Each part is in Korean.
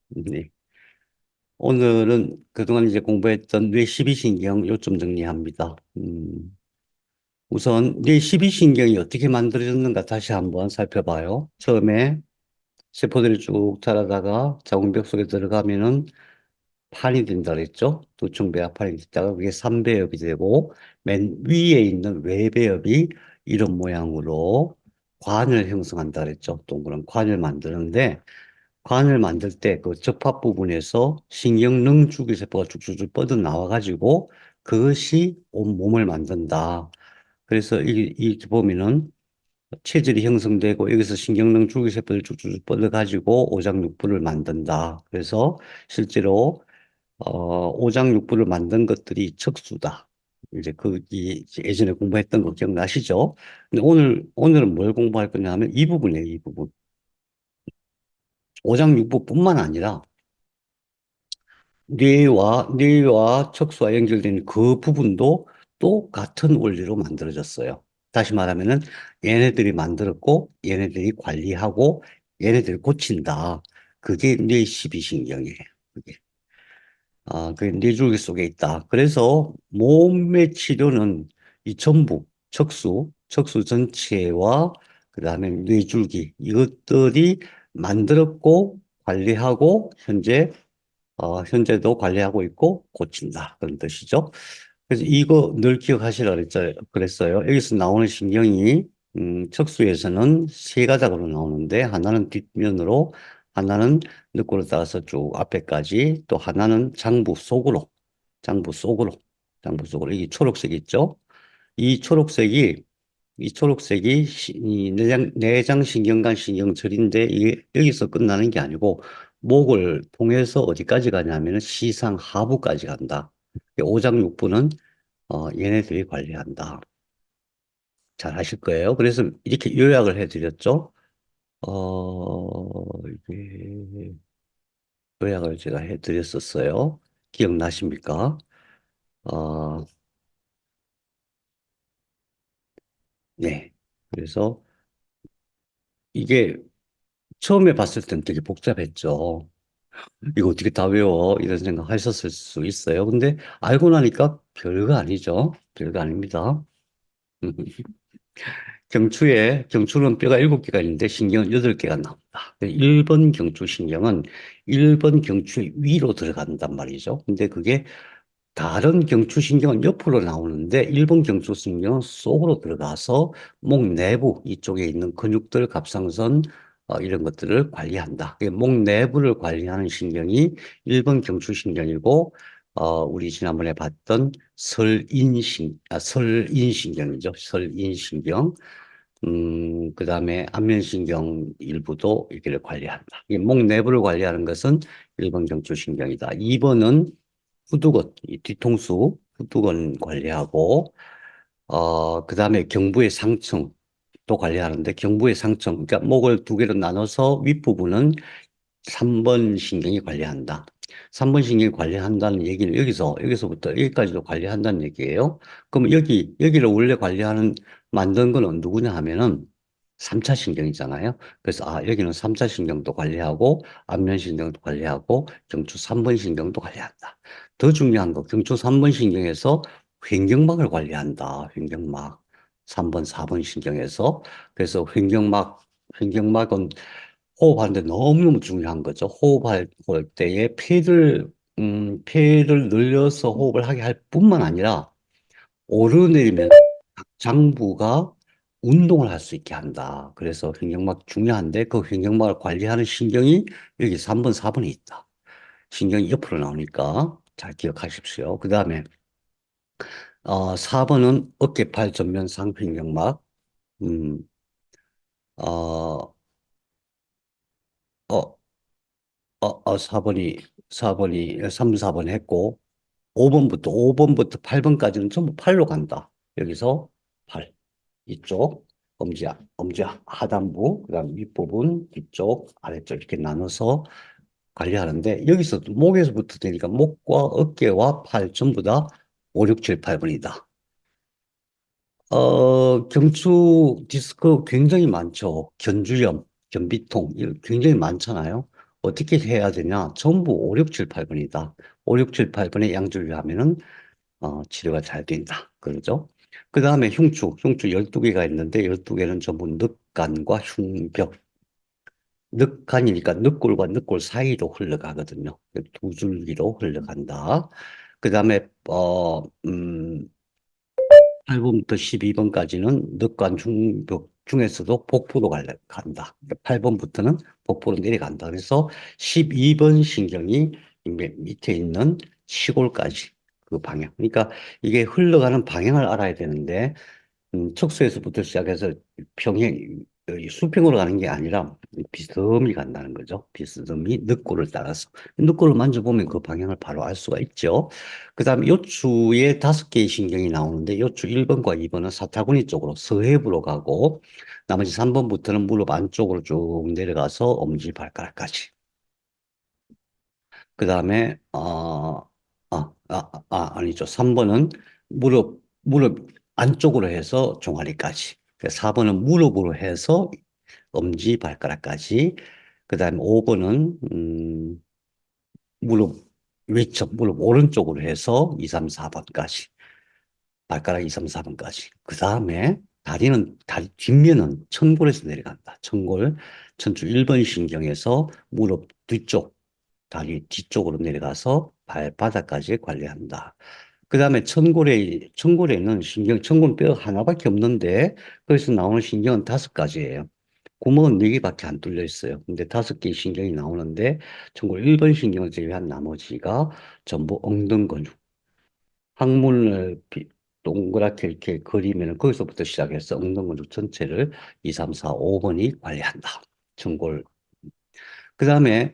네. 오늘은 그동안 이제 공부했던 뇌12신경 요점 정리합니다. 우선 뇌12신경이 어떻게 만들어졌는가 다시 한번 살펴봐요. 처음에 세포들이 쭉 자라다가 자궁벽 속에 들어가면은 판이 된다 그랬죠. 두충배합판이 됐다가 그게 삼배엽이 되고 맨 위에 있는 외배엽이 이런 모양으로 관을 형성한다 그랬죠. 동그란 관을 만드는데 관을 만들 때 그 접합 부분에서 신경능 주기세포가 쭉쭉쭉 뻗어 나와가지고 그것이 온 몸을 만든다. 그래서 이렇게 보면은 체질이 형성되고 여기서 신경능 주기세포를 쭉쭉쭉 뻗어가지고 오장육부를 만든다. 그래서 실제로 오장육부를 만든 것들이 척수다. 이제 예전에 공부했던 거 기억나시죠? 근데 오늘은 뭘 공부할 거냐면 이 부분이에요, 이 부분. 오장육부뿐만 아니라 뇌와 척수와 연결된 그 부분도 또 같은 원리로 만들어졌어요. 다시 말하면은 얘네들이 만들었고 얘네들이 관리하고 얘네들이 고친다. 그게 뇌12신경이에요. 그게. 그 뇌줄기 속에 있다. 그래서 몸의 치료는 이 전부 척수 전체와 그다음에 뇌줄기 이것들이 만들었고 관리하고 현재도 관리하고 있고 고친다. 그런 뜻이죠. 그래서 이거 늘 기억하시라 그랬어요. 여기서 나오는 신경이, 척수에서는 세 가닥으로 나오는데, 하나는 뒷면으로, 하나는 늑골을 따라서 쭉 앞에까지, 또 하나는 장부 속으로, 장부 속으로. 이게 초록색 있죠? 이 초록색이 이 내장신경관 신경철인데 이게 여기서 끝나는 게 아니고 목을 통해서 어디까지 가냐면은 시상 하부까지 간다. 오장육부는 얘네들이 관리한다. 잘 하실 거예요. 그래서 이렇게 요약을 해드렸죠. 이게 요약을 제가 해드렸었어요. 기억나십니까? 어, 네. 그래서 이게 처음에 봤을 땐 되게 복잡했죠. 이거 어떻게 다 외워? 이런 생각 하셨을 수 있어요. 근데 알고 나니까 별거 아니죠. 별거 아닙니다. 경추는 뼈가 7개가 있는데 신경은 8개가 나옵니다. 1번 경추신경은 1번 경추의 위로 들어간단 말이죠. 근데 그게 다른 경추신경은 옆으로 나오는데 일본 경추신경은 속으로 들어가서 목 내부 이쪽에 있는 근육들, 갑상선 이런 것들을 관리한다. 목 내부를 관리하는 신경이 일본 경추신경이고 우리 지난번에 봤던 설인신경이죠. 설인신경. 그다음에 안면신경 일부도 이렇게 관리한다. 목 내부를 관리하는 것은 일본 경추신경이다. 2번은 후두근, 이 뒤통수, 후두근 관리하고, 그다음에 경부의 상층도 관리하는데, 경부의 상층, 그러니까 목을 두 개로 나눠서 윗부분은 3번 신경이 관리한다. 3번 신경이 관리한다는 얘기는 여기서부터 여기까지도 관리한다는 얘기예요. 그럼 여기를 원래 만든 거는 누구냐 하면은 3차 신경이잖아요. 그래서, 여기는 3차 신경도 관리하고, 안면 신경도 관리하고, 경추 3번 신경도 관리한다. 더 중요한 거, 경추 3번 신경에서 횡격막을 관리한다. 횡격막. 3번, 4번 신경에서. 그래서 횡격막은 호흡하는데 너무너무 중요한 거죠. 호흡할 때에 폐를 늘려서 호흡을 하게 할 뿐만 아니라 오르내리면 장부가 운동을 할 수 있게 한다. 그래서 횡격막 중요한데 그 횡격막을 관리하는 신경이 여기 3번, 4번에 있다. 신경이 옆으로 나오니까 잘 기억하십시오. 그 다음에 4번은 어깨팔 전면 상횡격막. 음, 어, 어, 3, 4번 했고 5번부터 8번까지는 전부 팔로 간다. 여기서 팔. 이쪽, 엄지 하단부, 그다음 윗부분, 뒤쪽, 아래쪽 이렇게 나눠서 관리하는데 여기서 목에서부터 되니까 목과 어깨와 팔 전부 다 5, 6, 7, 8번이다. 경추 디스크 굉장히 많죠. 견주염, 굉장히 많잖아요. 어떻게 해야 되냐? 전부 5, 6, 7, 8번이다. 5, 6, 7, 8번에 양주를 하면은 치료가 잘 된다. 그러죠? 그 다음에 흉추 12개가 있는데 12개는 전부 늑간과 흉벽. 늑간이니까 늑골과 늑골 사이로 흘러가거든요. 두 줄기로 흘러간다. 그 다음에 8번부터 12번까지는 늑간 중벽 중에서도 복부로 간다. 8번부터는 복부로 내려간다. 그래서 12번 신경이 밑에 있는 시골까지 그 방향. 그러니까 이게 흘러가는 방향을 알아야 되는데 척수에서부터 시작해서 평행, 수평으로 가는 게 아니라 비스듬히 간다는 거죠. 비스듬히 늑골을 따라서. 늑골을 만져보면 그 방향을 바로 알 수가 있죠. 그 다음에 요추에 5개의 신경이 나오는데 요추 1번과 2번은 사타구니 쪽으로 서해부로 가고 나머지 3번부터는 무릎 안쪽으로 쭉 내려가서 엄지발가락까지. 그 다음에, 아니죠. 3번은 무릎 안쪽으로 해서 종아리까지. 4번은 무릎으로 해서 엄지 발가락까지. 그 다음에 5번은, 무릎 무릎 오른쪽으로 해서 2, 3, 4번까지. 발가락 2, 3, 4번까지. 그 다음에 다리 뒷면은 천골에서 내려간다. 천추 1번 신경에서 무릎 뒤쪽, 다리 뒤쪽으로 내려가서 발바닥까지 관리한다. 그 다음에 천골에는 천골 뼈 하나밖에 없는데, 거기서 나오는 신경은 5가지예요. 구멍은 4개밖에 안 뚫려 있어요. 근데 5개의 신경이 나오는데, 천골 1번 신경을 제외한 나머지가 전부 엉덩근육. 항문을 동그랗게 이렇게 그리면 거기서부터 시작해서 엉덩근육 전체를 2, 3, 4, 5번이 관리한다. 천골. 그 다음에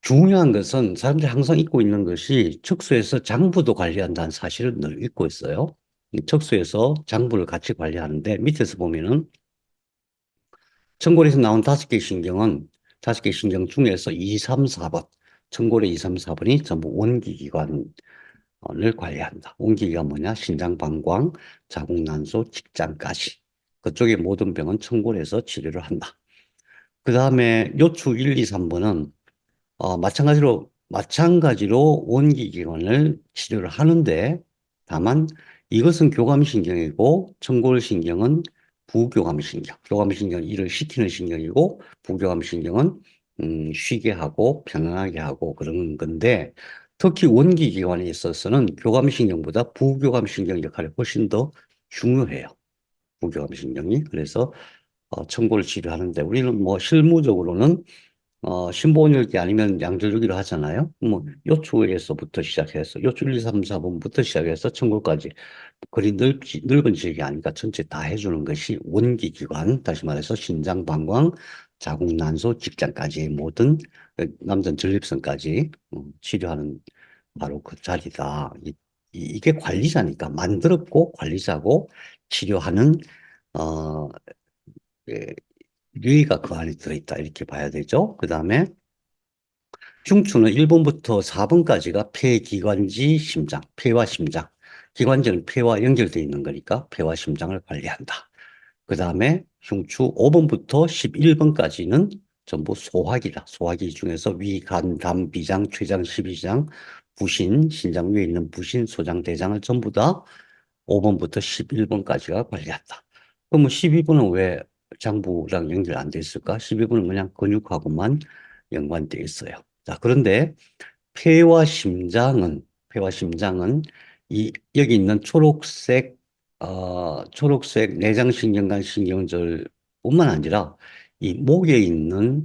중요한 것은 사람들이 항상 잊고 있는 것이 척수에서 장부도 관리한다는 사실을 늘 잊고 있어요. 척수에서 장부를 같이 관리하는데 밑에서 보면은 천골에서 나온 5개 신경은 5개 신경 중에서 2, 3, 4번 천골의 2, 3, 4번이 전부 원기기관을 관리한다. 원기기가 뭐냐? 신장, 방광, 자궁, 난소, 직장까지. 그쪽의 모든 병은 천골에서 치료를 한다. 그 다음에 요추 1, 2, 3번은 마찬가지로 원기기관을 치료를 하는데, 다만 이것은 교감신경이고, 청골신경은 부교감신경. 교감신경은 일을 시키는 신경이고, 부교감신경은 쉬게 하고 편안하게 하고 그런 건데, 특히 원기기관에 있어서는 교감신경보다 부교감신경 역할이 훨씬 더 중요해요. 부교감신경이. 그래서 청골 치료하는데, 우리는 뭐 실무적으로는 신보원열기 아니면 양절주기로 하잖아요. 뭐, 요추에서부터 시작해서, 요추 1, 2, 3, 4번부터 시작해서 천골까지. 그리 넓은 지역이 아니까 전체 다 해주는 것이 원기기관, 다시 말해서 신장, 방광, 자궁, 난소, 직장까지의 모든 남전 전립선까지 치료하는 바로 그 자리다. 이게 관리자니까 만들었고 관리자고 치료하는 어, 예, 류가 그 안에 들어있다. 이렇게 봐야 되죠. 그 다음에 흉추는 1번부터 4번까지가 폐기관지 심장, 폐와 심장. 기관지는 폐와 연결되어 있는 거니까 폐와 심장을 관리한다. 그 다음에 흉추 5번부터 11번까지는 전부 소화기다. 소화기 중에서 위, 간, 담, 비장, 췌장, 십이장, 부신, 신장 위에 있는 부신, 소장, 대장을 전부 다 5번부터 11번까지가 관리한다. 그러면 12번은 왜 장부랑 연결 안 돼 있을까? 12번은 그냥 근육하고만 연관돼 있어요. 자, 그런데 폐와 심장은 여기 있는 초록색 내장신경관 신경절뿐만 아니라 이 목에 있는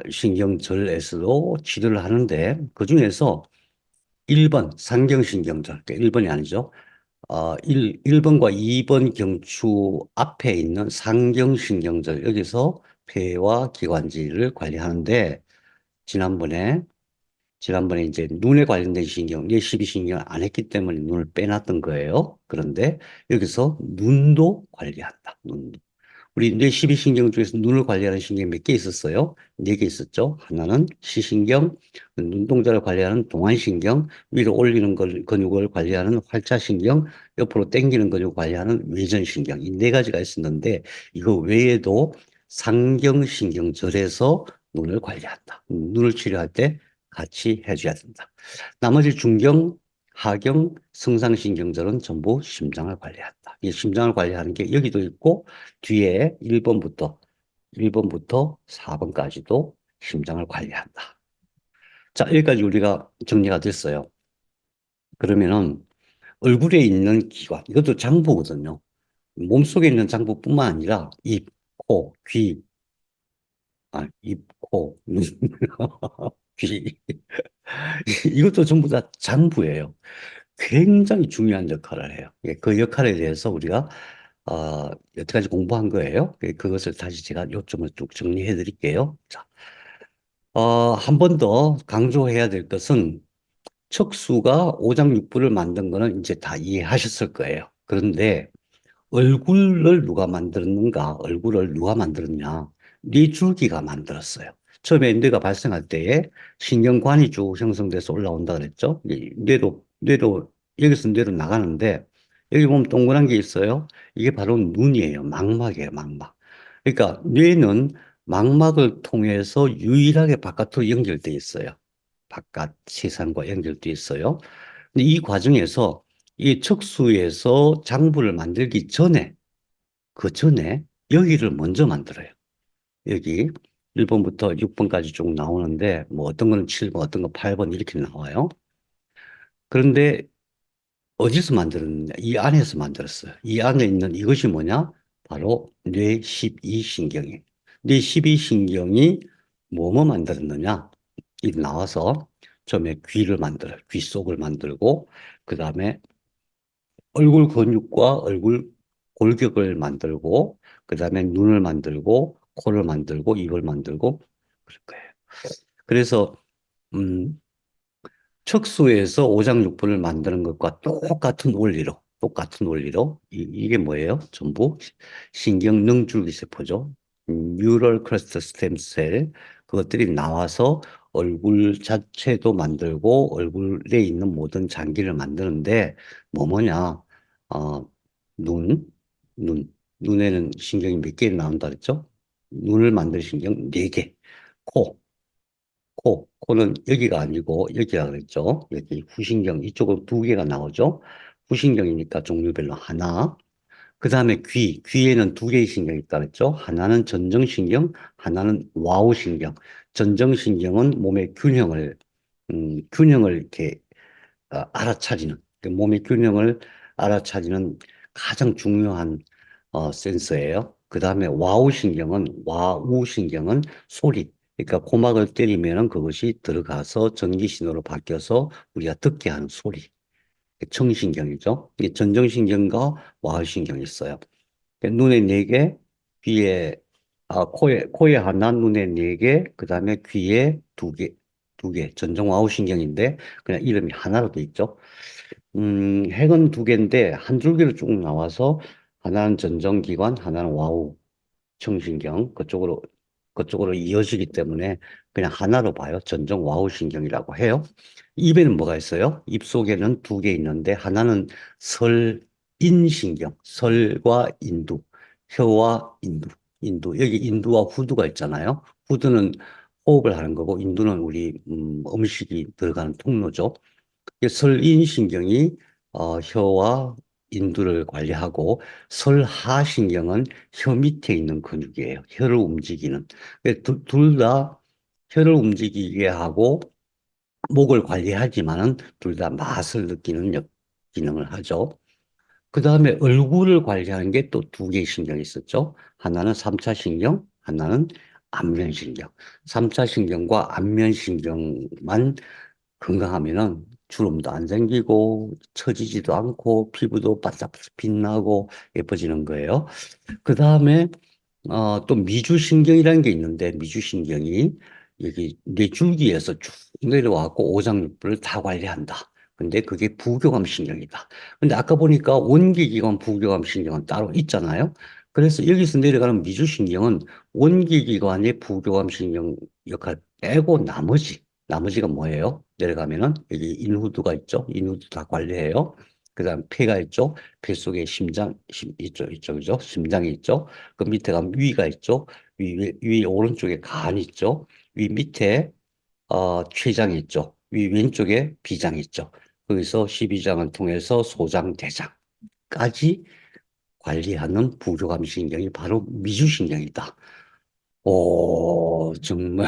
신경절에서도 치료를 하는데 그 중에서 1번 상경신경절, 그러니까 1번이 아니죠. 1번과 2번 경추 앞에 있는 상경신경절, 여기서 폐와 기관지를 관리하는데, 지난번에, 지난번에 이제 눈에 관련된 신경, 뇌12신경 안 했기 때문에 눈을 빼놨던 거예요. 그런데 여기서 눈도 관리한다. 눈도. 우리 뇌12신경 중에서 눈을 관리하는 신경이 몇 개 있었어요? 4개 있었죠. 하나는 시신경, 눈동자를 관리하는 동안신경, 위로 올리는 근육을 관리하는 활자신경, 옆으로 당기는 근육을 관리하는 외전신경. 이 4가지가 있었는데 이거 외에도 상경신경절에서 눈을 관리한다. 눈을 치료할 때 같이 해줘야 된다. 나머지 중경, 하경, 성상신경들은 전부 심장을 관리한다. 이 심장을 관리하는 게 여기도 있고 뒤에 1번부터 4번까지도 심장을 관리한다. 자, 여기까지 우리가 정리가 됐어요. 그러면은 얼굴에 있는 기관, 이것도 장부거든요. 몸속에 있는 장부뿐만 아니라 입, 코, 귀, 입, 코, 눈, 귀. 이것도 전부 다 장부예요. 굉장히 중요한 역할을 해요. 예, 그 역할에 대해서 우리가 여태까지 공부한 거예요. 예, 그것을 다시 제가 요점을 쭉 정리해 드릴게요. 자, 한 번 더 강조해야 될 것은 척수가 오장육부를 만든 거는 이제 다 이해하셨을 거예요. 그런데 얼굴을 누가 만들었는가? 얼굴을 누가 만들었냐? 뇌줄기가 만들었어요. 처음에 뇌가 발생할 때에 신경관이 쭉 형성돼서 올라온다 그랬죠? 이 뇌로, 여기서 뇌로 나가는데, 여기 보면 동그란 게 있어요. 이게 바로 눈이에요. 망막이에요, 망막. 그러니까 뇌는 망막을 통해서 유일하게 바깥으로 연결돼 있어요. 바깥 세상과 연결돼 있어요. 근데 이 과정에서 이 척수에서 장부를 만들기 전에, 그 전에 여기를 먼저 만들어요. 여기 1번부터 6번까지 쭉 나오는데, 뭐 어떤 거는 7번, 어떤 거 8번 이렇게 나와요. 그런데 어디서 만들었느냐? 이 안에서 만들었어요. 이 안에 있는 이것이 뭐냐? 바로 뇌 12신경이에요. 뇌 12신경이 뭐뭐 만들었느냐? 이 나와서 처음에 귀를 만들어요. 귀 속을 만들고, 그 다음에 얼굴 근육과 얼굴 골격을 만들고, 그 다음에 눈을 만들고, 코를 만들고, 입을 만들고, 그럴 거예요. 그래서, 음, 척수에서 오장육부를 만드는 것과 똑같은 원리로, 이게 뭐예요? 전부 신경 능줄기 세포죠. 뉴럴 클러스터 스템셀, 그것들이 나와서 얼굴 자체도 만들고, 얼굴에 있는 모든 장기를 만드는데, 뭐냐, 어, 눈, 눈에는 신경이 몇 개 나온다 그랬죠? 눈을 만들 신경 4개, 코, 코는 여기가 아니고 여기라 그랬죠. 여기 후신경, 이쪽은 2개가 나오죠. 후신경이니까 종류별로 하나. 그 다음에 귀에는 2개의 신경이 있다 그랬죠. 하나는 전정신경, 하나는 와우신경. 전정신경은 몸의 균형을 이렇게 알아차리는, 그 몸의 균형을 알아차리는 가장 중요한 센서예요. 그 다음에 와우신경은 소리. 그러니까 고막을 때리면은 그것이 들어가서 전기 신호로 바뀌어서 우리가 듣게 하는 소리. 청신경이죠. 이게 전정신경과 와우신경이 있어요. 그러니까 눈에 4개, 코에 하나, 눈에 4개, 그 다음에 귀에 2개, 2개. 전정 와우신경인데 그냥 이름이 하나로 돼 있죠. 핵은 2개인데 한 줄기로 쭉 나와서 하나는 전정기관, 하나는 와우 청신경 그쪽으로 이어지기 때문에 그냥 하나로 봐요. 전정 와우 신경이라고 해요. 입에는 뭐가 있어요? 입 속에는 2개 있는데 하나는 설인신경, 설과 인두, 혀와 인두 여기 인두와 후두가 있잖아요. 후두는 호흡을 하는 거고 인두는 우리 음식이 들어가는 통로죠. 설인신경이 혀와 인두를 관리하고 설하신경은 혀 밑에 있는 근육이에요. 혀를 움직이는. 둘 다 혀를 움직이게 하고 목을 관리하지만은 둘 다 맛을 느끼는 기능을 하죠. 그 다음에 얼굴을 관리하는 게 또 2개의 신경이 있었죠. 하나는 3차 신경, 하나는 안면신경. 3차 신경과 안면신경만 건강하면은 주름도 안 생기고 처지지도 않고 피부도 바싹바싹 빛나고 예뻐지는 거예요. 그 다음에 또 미주신경이라는 게 있는데 미주신경이 여기 뇌줄기에서 쭉 내려와갖고 오장육부를 다 관리한다. 근데 그게 부교감신경이다. 근데 아까 보니까 원기기관, 부교감신경은 따로 있잖아요. 그래서 여기서 내려가는 미주신경은 원기기관의 부교감신경 역할 빼고 나머지가 뭐예요? 내려가면은 여기 인후두가 있죠. 인후두 다 관리해요. 그다음 폐가 있죠. 폐 속에 이쪽이죠. 심장이 있죠. 그 밑에 가면 위가 있죠. 위 오른쪽에 간이 있죠. 위 밑에 췌장이 있죠. 위 왼쪽에 비장이 있죠. 거기서 12장을 통해서 소장, 대장까지 관리하는 부교감신경이 바로 미주신경이다. 오, 정말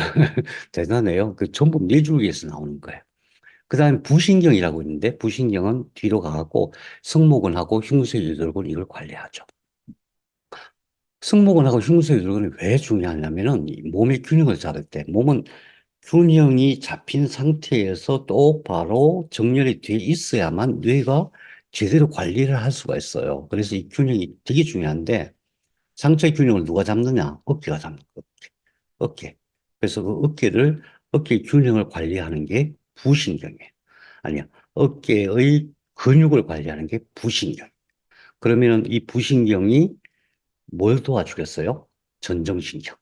대단해요. 그 전부 뇌줄기에서 나오는 거예요. 그 다음에 부신경이라고 있는데, 부신경은 뒤로 가고 승모근하고 흉쇄유돌근 이걸 관리하죠. 승모근하고 흉쇄유돌근이 왜 중요하냐면은 이 몸의 균형을 잡을 때 몸은 균형이 잡힌 상태에서 똑바로 정렬이 돼 있어야만 뇌가 제대로 관리를 할 수가 있어요. 그래서 이 균형이 되게 중요한데 상체 균형을 누가 잡느냐? 어깨가 잡는 거예요. 어깨. 그래서 그 어깨 균형을 관리하는 게 부신경이에요. 아니야. 어깨의 근육을 관리하는 게 부신경. 그러면은 이 부신경이 뭘 도와주겠어요? 전정신경.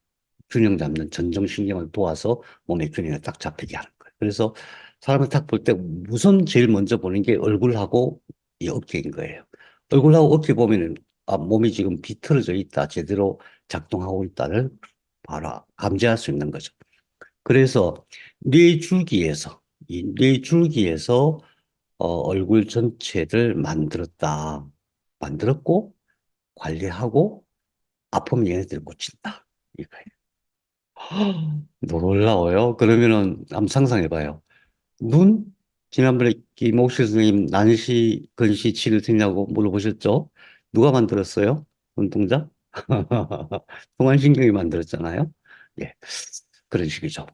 균형 잡는 전정신경을 도와서 몸의 균형을 딱 잡히게 하는 거예요. 그래서 사람을 딱 볼 때 우선 제일 먼저 보는 게 얼굴하고 이 어깨인 거예요. 얼굴하고 어깨 보면은 몸이 지금 비틀어져 있다, 제대로 작동하고 있다를 바로 감지할 수 있는 거죠. 그래서 뇌줄기에서 이 뇌줄기에서 얼굴 전체를 만들었고 관리하고 아프면 얘네들 고친다 이거예요. 놀라워요. 그러면은 한번 상상해봐요. 눈? 지난번에 김옥실 선생님 난시, 근시 치료 되냐고 물어보셨죠? 누가 만들었어요? 눈동자? 동안신경이 만들었잖아요. 예, 그런 식이죠.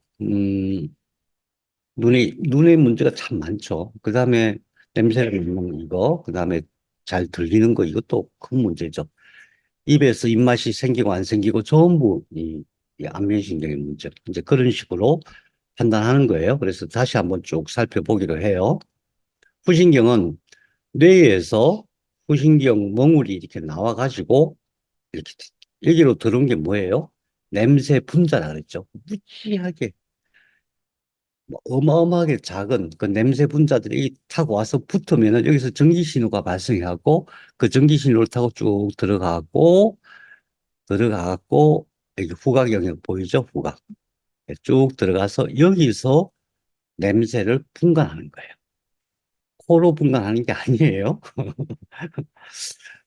눈에 문제가 참 많죠. 그 다음에 냄새를 맡는 이거, 그 다음에 잘 들리는 거, 이것도 큰 문제죠. 입에서 입맛이 생기고 안 생기고 전부 이 안면신경의 문제. 이제 그런 식으로 판단하는 거예요. 그래서 다시 한번 쭉 살펴보기로 해요. 후신경은 뇌에서 후신경 멍울이 이렇게 나와가지고 이렇게 여기로 들어온 게 뭐예요? 냄새 분자라 그랬죠. 무지하게 뭐 어마어마하게 작은 그 냄새 분자들이 타고 와서 붙으면은 여기서 전기 신호가 발생하고 그 전기 신호를 타고 쭉 들어가고 여기 후각 영역 보이죠? 후각 쭉 들어가서 여기서 냄새를 분간하는 거예요. 코로 분간하는 게 아니에요.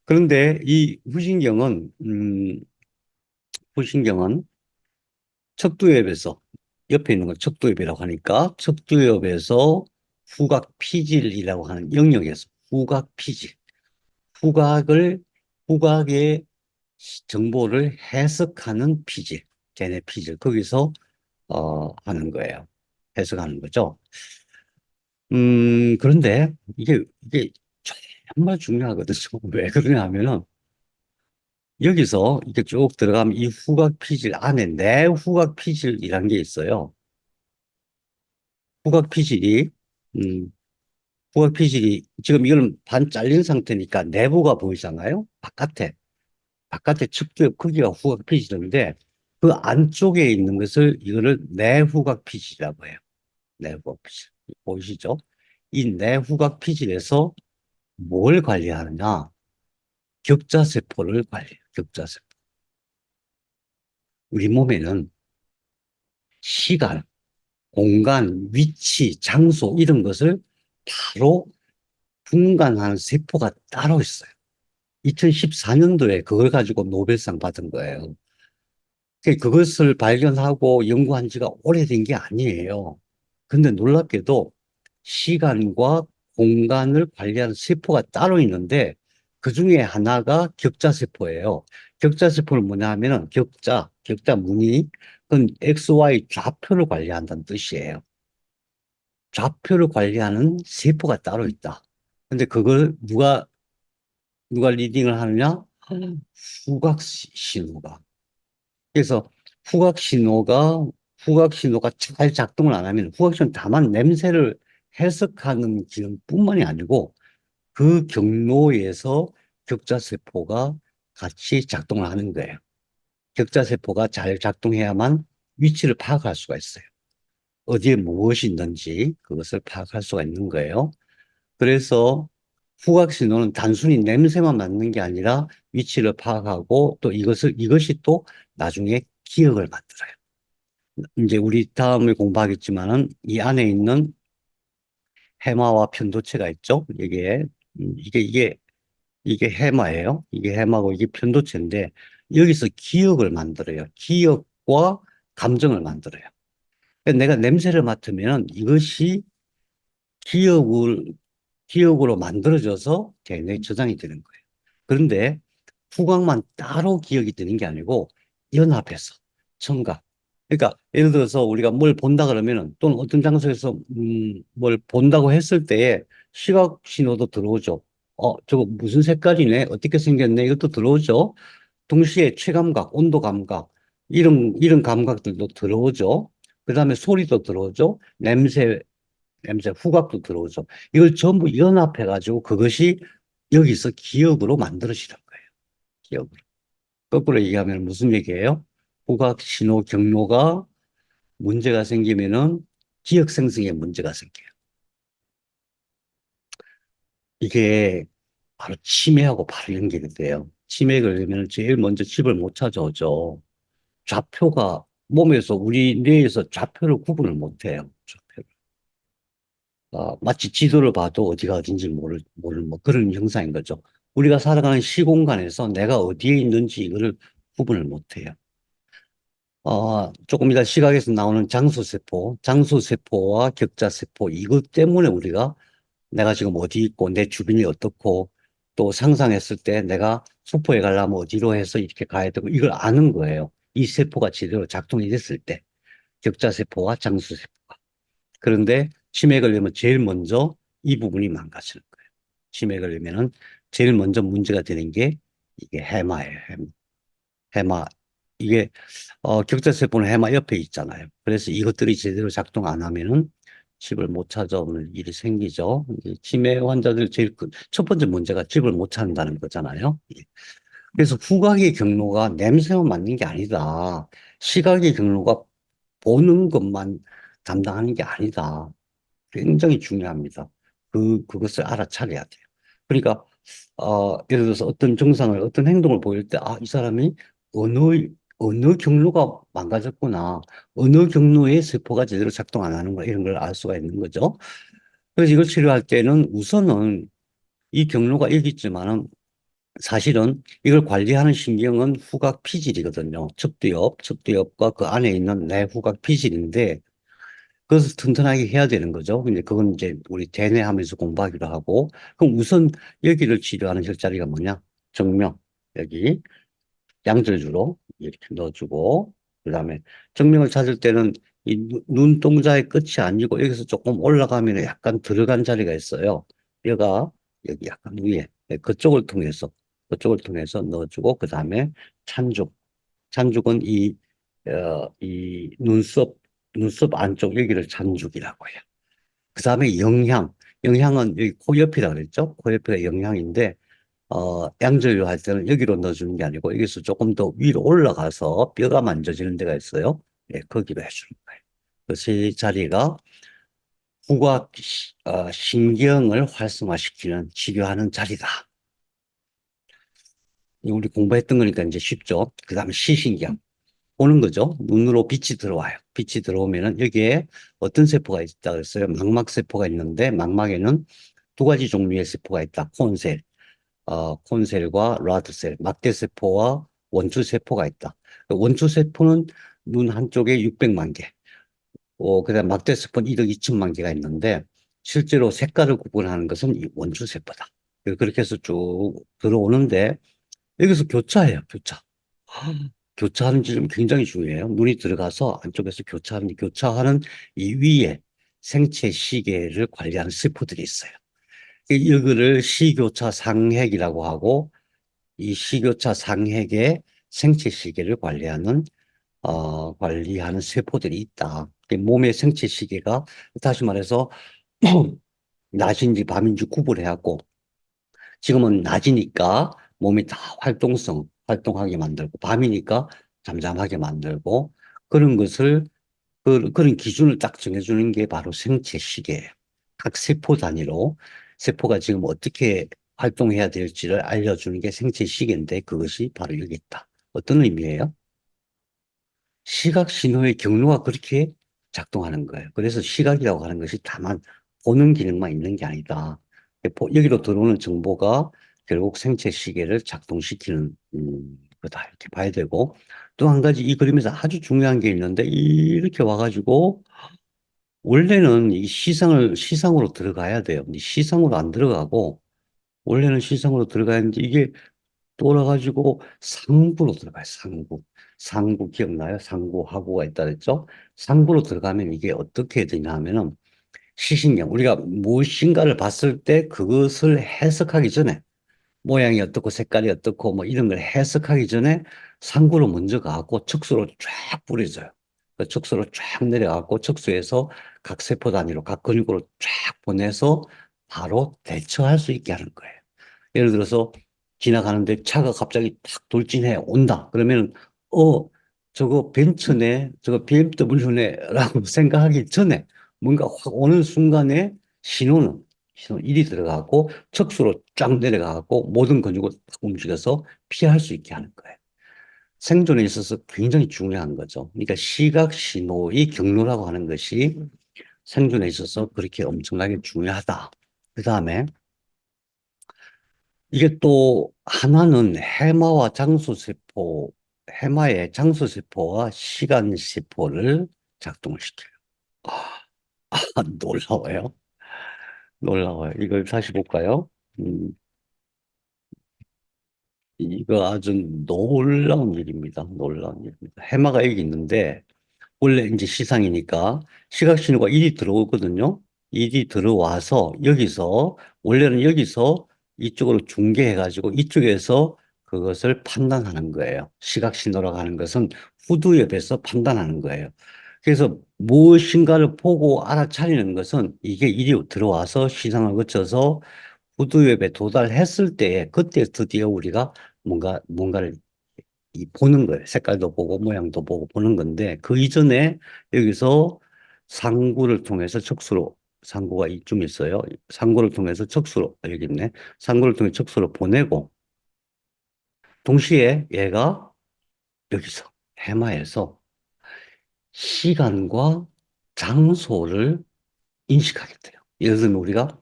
그런데 이 후신경은 척두엽에서 옆에 있는 건 척두엽이라고 하니까 척두엽에서 후각 피질이라고 하는 영역에서 후각 피질, 후각을 후각의 정보를 해석하는 피질, 걔네 피질 거기서 하는 거예요. 해석하는 거죠. 그런데 이게 정말 중요하거든요. 왜 그러냐 하면은 여기서 이렇게 쭉 들어가면 이 후각 피질 안에 내후각 피질이라는 게 있어요. 후각 피질이, 음, 후각 피질이 지금 이거는 반 잘린 상태니까 내부가 보이잖아요. 바깥에 측두엽 크기가 후각 피질인데 그 안쪽에 있는 것을 이거를 내후각 피질이라고 해요. 내후각 피질. 보이시죠? 이 내후각 피질에서 뭘 관리하느냐? 격자세포를 관리해요. 격자세포. 우리 몸에는 시간, 공간, 위치, 장소 이런 것을 바로 분간하는 세포가 따로 있어요. 2014년도에 그걸 가지고 노벨상 받은 거예요. 그것을 발견하고 연구한 지가 오래된 게 아니에요. 근데 놀랍게도 시간과 공간을 관리하는 세포가 따로 있는데 그 중에 하나가 격자세포예요. 격자세포는 뭐냐 하면은 격자 무늬, 그건 XY 좌표를 관리한다는 뜻이에요. 좌표를 관리하는 세포가 따로 있다. 근데 그걸 누가 리딩을 하느냐? 후각 신호가. 그래서 후각 신호가 후각 신호가 잘 작동을 안 하면 후각 신호 다만 냄새를 해석하는 기능뿐만이 아니고 그 경로에서 격자세포가 같이 작동을 하는 거예요. 격자세포가 잘 작동해야만 위치를 파악할 수가 있어요. 어디에 무엇이 있는지 그것을 파악할 수가 있는 거예요. 그래서 후각 신호는 단순히 냄새만 맡는 게 아니라 위치를 파악하고 또 이것이 또 나중에 기억을 만들어요. 이제 우리 다음에 공부하겠지만은 이 안에 있는 해마와 편도체가 있죠. 이게 해마예요. 이게 해마고 이게 편도체인데 여기서 기억을 만들어요. 기억과 감정을 만들어요. 그러니까 내가 냄새를 맡으면 이것이 기억을, 기억으로 만들어져서 대뇌에 저장이 되는 거예요. 그런데 후각만 따로 기억이 되는 게 아니고 연합해서 청각. 그러니까 예를 들어서 우리가 뭘 본다 그러면은 또는 어떤 장소에서 뭘 본다고 했을 때에 시각 신호도 들어오죠. 저거 무슨 색깔이네? 어떻게 생겼네? 이것도 들어오죠. 동시에 체감각, 온도 감각, 이런 감각들도 들어오죠. 그 다음에 소리도 들어오죠. 냄새, 후각도 들어오죠. 이걸 전부 연합해가지고 그것이 여기서 기억으로 만들어지는 거예요. 기억으로. 거꾸로 얘기하면 무슨 얘기예요? 후각 신호 경로가 문제가 생기면은 기억 생성에 문제가 생겨요. 이게 바로 치매하고 바로 연결이 돼요. 치매에 걸리면 제일 먼저 집을 못 찾아오죠. 좌표가 몸에서 우리 뇌에서 좌표를 구분을 못 해요. 좌표를. 마치 지도를 봐도 어디가 어딘지 모를 뭐 그런 형상인 거죠. 우리가 살아가는 시공간에서 내가 어디에 있는지 이거를 구분을 못 해요. 조금 이따 시각에서 나오는 장소세포와 격자세포, 이것 때문에 우리가 내가 지금 어디 있고 내 주변이 어떻고 또 상상했을 때 내가 수포에 가려면 어디로 해서 이렇게 가야 되고 이걸 아는 거예요. 이 세포가 제대로 작동이 됐을 때, 격자세포와 장수세포가. 그런데 치매에 걸리면 제일 먼저 이 부분이 망가지는 거예요. 치매에 걸리면은 제일 먼저 문제가 되는 게 이게 해마예요. 해마. 이게 격자세포는 해마 옆에 있잖아요. 그래서 이것들이 제대로 작동 안 하면은 집을 못 찾아오는 일이 생기죠. 이제 치매 환자들 첫 번째 문제가 집을 못 찾는다는 거잖아요. 예. 그래서 후각의 경로가 냄새만 맡는 게 아니다. 시각의 경로가 보는 것만 담당하는 게 아니다. 굉장히 중요합니다. 그것을 알아차려야 돼요. 그러니까, 예를 들어서 어떤 증상을, 어떤 행동을 보일 때, 이 사람이 어느 경로가 망가졌구나. 어느 경로의 세포가 제대로 작동 안 하는 거야. 이런 걸 알 수가 있는 거죠. 그래서 이걸 치료할 때는 우선은 이 경로가 여기 있지만은 사실은 이걸 관리하는 신경은 후각 피질이거든요. 척두엽과 그 안에 있는 내후각 피질인데 그것을 튼튼하게 해야 되는 거죠. 근데 그건 이제 우리 대뇌하면서 공부하기로 하고, 그럼 우선 여기를 치료하는 혈자리가 뭐냐? 정명, 여기 양절주로 이렇게 넣어주고, 그 다음에 정명을 찾을 때는 이 눈동자의 끝이 아니고 여기서 조금 올라가면 약간 들어간 자리가 있어요. 얘가 여기 약간 위에 네, 그쪽을 통해서 넣어주고, 그 다음에 찬죽. 찬죽은 이 눈썹 안쪽 여기를 잔죽이라고 해요. 그 다음에 영향은 여기 코 옆이라고 그랬죠? 코 옆이가 영향인데, 양절유 할 때는 여기로 넣어주는 게 아니고, 여기서 조금 더 위로 올라가서 뼈가 만져지는 데가 있어요. 예, 거기로 해주는 거예요. 그 세 자리가 신경을 활성화시키는 치료하는 자리다. 우리 공부했던 거니까 이제 쉽죠? 그 다음에 시신경. 보는 거죠. 눈으로 빛이 들어와요. 빛이 들어오면은 여기에 어떤 세포가 있다 그랬어요. 망막세포가 있는데 망막에는 두 가지 종류의 세포가 있다. 콘셀과 라드셀, 막대세포와 원추세포가 있다. 원추세포는 눈 한쪽에 600만 개, 그다음 막대세포는 1억 2천만 개가 있는데 실제로 색깔을 구분하는 것은 이 원추세포다. 그렇게 해서 쭉 들어오는데 여기서 교차해요, 교차. 교차하는 지점 굉장히 중요해요. 눈이 들어가서 안쪽에서 교차하는 이 위에 생체 시계를 관리하는 세포들이 있어요. 이거를 시교차 상핵이라고 하고 이 시교차 상핵의 생체 시계를 관리하는 세포들이 있다. 몸의 생체 시계가 다시 말해서 낮인지 밤인지 구분해갖고 지금은 낮이니까 몸이 다 활동하게 만들고, 밤이니까 잠잠하게 만들고, 그런 것을, 그런 기준을 딱 정해주는 게 바로 생체 시계예요. 각 세포 단위로 세포가 지금 어떻게 활동해야 될지를 알려주는 게 생체 시계인데, 그것이 바로 여기 있다. 어떤 의미예요? 시각 신호의 경로가 그렇게 작동하는 거예요. 그래서 시각이라고 하는 것이 다만 보는 기능만 있는 게 아니다. 여기로 들어오는 정보가 결국 생체 시계를 작동시키는 거다. 이렇게 봐야 되고 또 한 가지 이 그림에서 아주 중요한 게 있는데 이렇게 와가지고 원래는 이 시상으로 들어가야 돼요. 근데 시상으로 안 들어가고 원래는 시상으로 들어가야 하는데 이게 돌아가지고 상부로 들어가요. 상부. 상부 기억나요? 상부 하고가 있다 그랬죠? 상부로 들어가면 이게 어떻게 되냐 하면은 시신경. 우리가 무엇인가를 봤을 때 그것을 해석하기 전에 모양이 어떻고 색깔이 어떻고 뭐 이런 걸 해석하기 전에 상부로 먼저 가고 척수로 쫙 뿌려져요. 그 척수로 쫙 내려가고 척수에서 각 세포 단위로 각 근육으로 쫙 보내서 바로 대처할 수 있게 하는 거예요. 예를 들어서 지나가는데 차가 갑자기 탁 돌진해 온다. 그러면 어 저거 벤츠네, 저거 BMW네 라고 생각하기 전에 뭔가 확 오는 순간에 신호 1이 들어가고 척수로 쫙 내려가고 모든 근육을 탁 움직여서 피할 수 있게 하는 거예요. 생존에 있어서 굉장히 중요한 거죠. 그러니까 시각 신호의 경로라고 하는 것이 생존에 있어서 그렇게 엄청나게 중요하다. 그 다음에 이게 또 하나는 해마의 장수세포와 시간세포를 작동시켜요. 아, 놀라워요. 놀라워요. 이걸 다시 볼까요? 음, 이거 아주 놀라운 일입니다. 놀라운 일입니다. 해마가 여기 있는데, 원래 이제 시상이니까 시각신호가 1이 들어오거든요. 1이 들어와서 여기서, 원래는 여기서 이쪽으로 중계해가지고 이쪽에서 그것을 판단하는 거예요. 시각신호라고 하는 것은 후두엽에서 판단하는 거예요. 그래서 무엇인가를 보고 알아차리는 것은 이게 1이 들어와서 시상을 거쳐서 후두엽에 도달했을 때 그때 드디어 우리가 뭔가를 보는 거예요. 색깔도 보고 모양도 보고 보는 건데 그 이전에 여기서 상구를 통해서 척수로 상구가 이쯤 있어요. 상구를 통해서 척수로 여기 있네. 상구를 통해 척수로 보내고 동시에 얘가 여기서 해마에서 시간과 장소를 인식하게 돼요. 예를 들면 우리가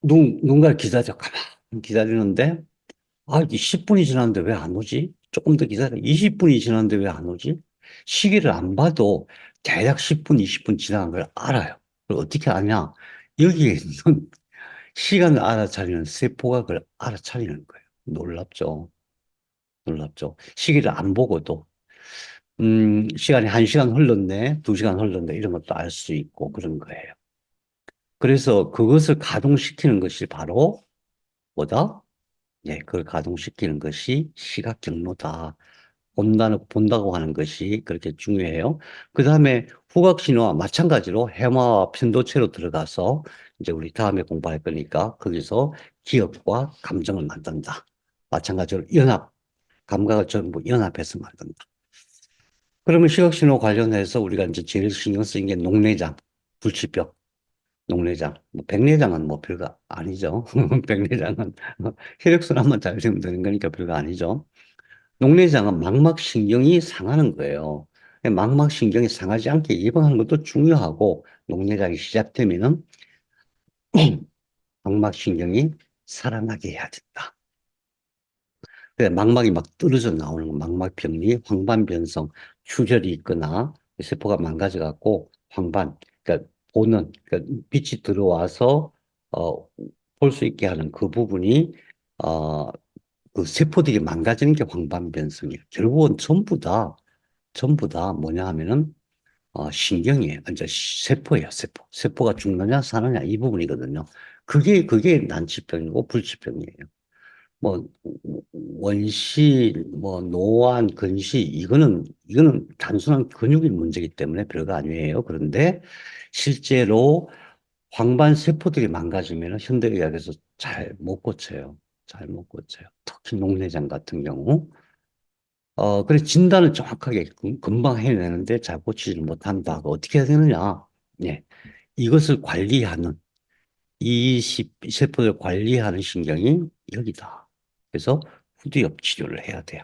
누군가를 가만히 기다리는데 이게 10분이 지났는데 왜 안 오지? 조금 더 기다려. 20분이 지났는데 왜 안 오지? 시계를 안 봐도 대략 10분, 20분 지나간 걸 알아요. 그걸 어떻게 아냐? 여기에 있는 시간을 알아차리는 세포가 그걸 알아차리는 거예요. 놀랍죠? 놀랍죠? 시계를 안 보고도, 시간이 1시간 흘렀네, 2시간 흘렀네, 이런 것도 알 수 있고 그런 거예요. 그래서 그것을 가동시키는 것이 바로 뭐다? 예, 그걸 가동시키는 것이 시각 경로다. 본다고 하는 것이 그렇게 중요해요. 그 다음에 후각신호와 마찬가지로 해마와 편도체로 들어가서 이제 우리 다음에 공부할 거니까 거기서 기억과 감정을 만든다. 마찬가지로 감각을 전부 연합해서 만든다. 그러면 시각신호 관련해서 우리가 이제 제일 신경 쓰인 게 녹내장, 불치병, 녹내장. 뭐 백내장은 뭐 별거 아니죠. 백내장은 혈액순환만 잘 되면 되는 거니까 별거 아니죠. 녹내장은 망막신경이 상하는 거예요. 망막신경이 상하지 않게 예방하는 것도 중요하고, 녹내장이 시작되면은 망막신경이 살아나게 해야 된다. 그래, 망막이 막 떨어져 나오는 거, 망막병리, 황반변성, 출혈이 있거나 세포가 망가져갖고 그러니까 그러니까 빛이 들어와서 어, 볼 수 있게 하는 그 부분이 어, 그 세포들이 망가지는 게 황반변성이에요. 결국은 전부 다 뭐냐 하면은 신경이에요. 이제 세포예요, 세포. 세포가 죽느냐 사느냐 이 부분이거든요. 그게 난치병이고 불치병이에요. 뭐 원시, 뭐 노안, 근시 이거는 단순한 근육의 문제이기 때문에 별거 아니에요. 그런데 실제로 황반 세포들이 망가지면 현대의학에서 잘 못 고쳐요. 잘 못 고쳐요. 특히 녹내장 같은 경우. 그래서 진단을 정확하게 금방 해내는데 잘 고치지를 못한다. 어떻게 해야 되느냐? 예. 이것을 관리하는, 세포를 관리하는 신경이 여기다. 그래서 후두엽 치료를 해야 돼요.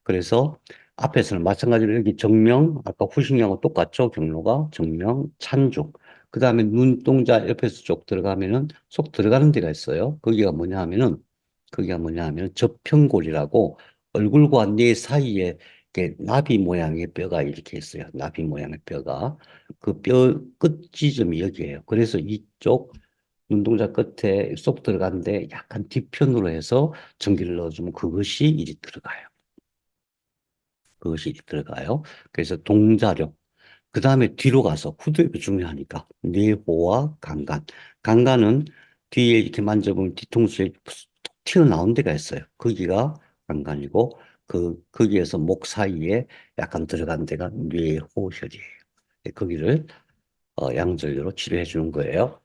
그래서 앞에서는 마찬가지로 여기 정명, 아까 후식량하고 똑같죠? 경로가 정명, 찬죽. 그 다음에 눈동자 옆에서 쭉 들어가면은 쏙 들어가는 데가 있어요. 거기가 뭐냐 하면 저평골이라고 얼굴과 뇌 사이에 이렇게 나비 모양의 뼈가 이렇게 있어요. 나비 모양의 뼈가. 그 뼈 끝 지점이 여기예요. 그래서 이쪽 눈동자 끝에 쏙 들어가는데 약간 뒤편으로 해서 전기를 넣어주면 그것이 일이 들어가요. 그것이 들어가요. 그래서 동자력. 그 다음에 뒤로 가서 후두엽이 중요하니까 뇌호와 간간. 간간은 뒤에 이렇게 만져보면 뒤통수에 툭 튀어나온 데가 있어요. 거기가 간간이고 거기에서 목 사이에 약간 들어간 데가 뇌호혈이에요. 거기를 양절류로 치료해 주는 거예요.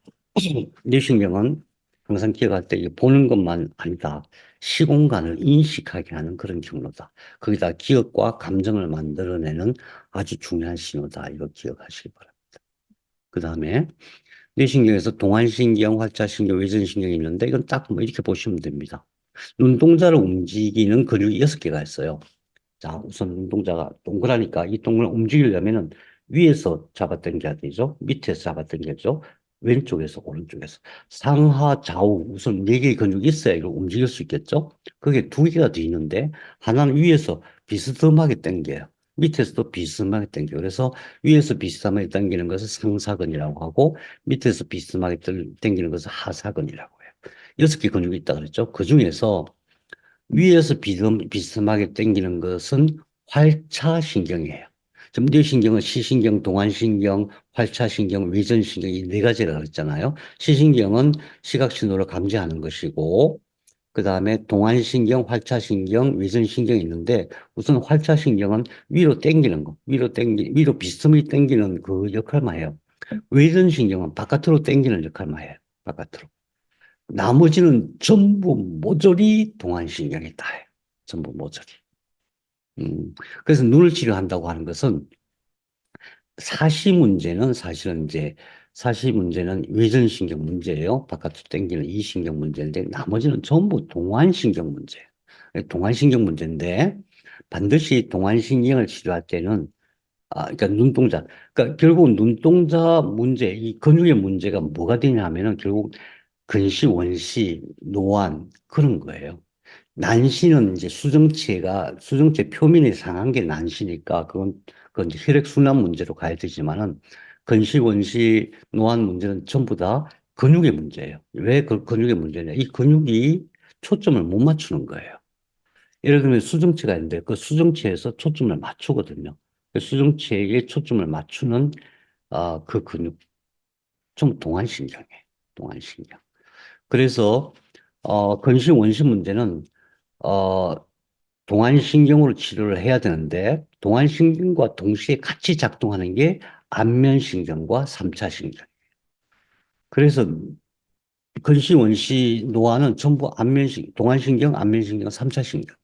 뇌신경은 항상 기억할 때 이게 보는 것만 아니다. 시공간을 인식하게 하는 그런 경로다. 거기다 기억과 감정을 만들어내는 아주 중요한 신호다. 이거 기억하시기 바랍니다. 그 다음에 뇌신경에서 동안신경, 활자신경, 외전신경이 있는데 이건 딱 뭐 이렇게 보시면 됩니다. 눈동자를 움직이는 근육이 6개가 있어요. 자, 우선 눈동자가 동그라니까 이 동그란 움직이려면은 위에서 잡아당겨야 되죠. 밑에서 잡아당겨죠. 왼쪽에서 오른쪽에서 상하 좌우 우선 4개의 근육이 있어야 이걸 움직일 수 있겠죠. 그게 2개가 더 있는데 하나는 위에서 비스듬하게 당겨요. 밑에서도 비스듬하게 당겨요. 그래서 위에서 비스듬하게 당기는 것을 상사근이라고 하고 밑에서 비스듬하게 당기는 것을 하사근이라고 해요. 6개 근육이 있다 그랬죠. 그 중에서 위에서 비스듬하게 당기는 것은 활차신경이에요. 점뇌신경은 시신경, 동안신경, 활차신경, 외전신경 이 네 가지라고 그랬잖아요. 시신경은 시각신호를 감지하는 것이고 그 다음에 동안신경, 활차신경, 외전신경이 있는데 우선 활차신경은 위로 당기는 거, 위로 비스듬히 당기는 그 역할만 해요. 외전신경은 바깥으로 당기는 역할만 해요. 바깥으로. 나머지는 전부 모조리 동안신경이 다예요. 전부 모조리. 그래서 눈을 치료한다고 하는 것은 사시 문제는 사실은 이제 사시 문제는 외전신경 문제예요. 바깥으로 당기는 이 신경 문제인데 나머지는 전부 동안신경 문제예요. 동안신경 문제인데 반드시 동안신경을 치료할 때는 그러니까 눈동자. 그러니까 결국 눈동자 문제, 이 근육의 문제가 뭐가 되냐면은 결국 근시, 원시, 노안 그런 거예요. 난시는 이제 수정체 표면이 상한 게 난시니까 그건 이제 혈액순환 문제로 가야 되지만은 근시, 원시, 노안 문제는 전부 다 근육의 문제예요. 왜 그 근육의 문제냐? 이 근육이 초점을 못 맞추는 거예요. 예를 들면 수정체가 있는데 그 수정체에서 초점을 맞추거든요. 그 수정체에 초점을 맞추는 그 근육 좀 동안신경이에요. 동안신경. 그래서 근시 원시 문제는 어, 동안신경으로 치료를 해야 되는데 동안신경과 동시에 같이 작동하는 게 안면신경과 삼차신경. 그래서 근시 원시 노화는 전부 동안신경, 안면신경, 삼차신경.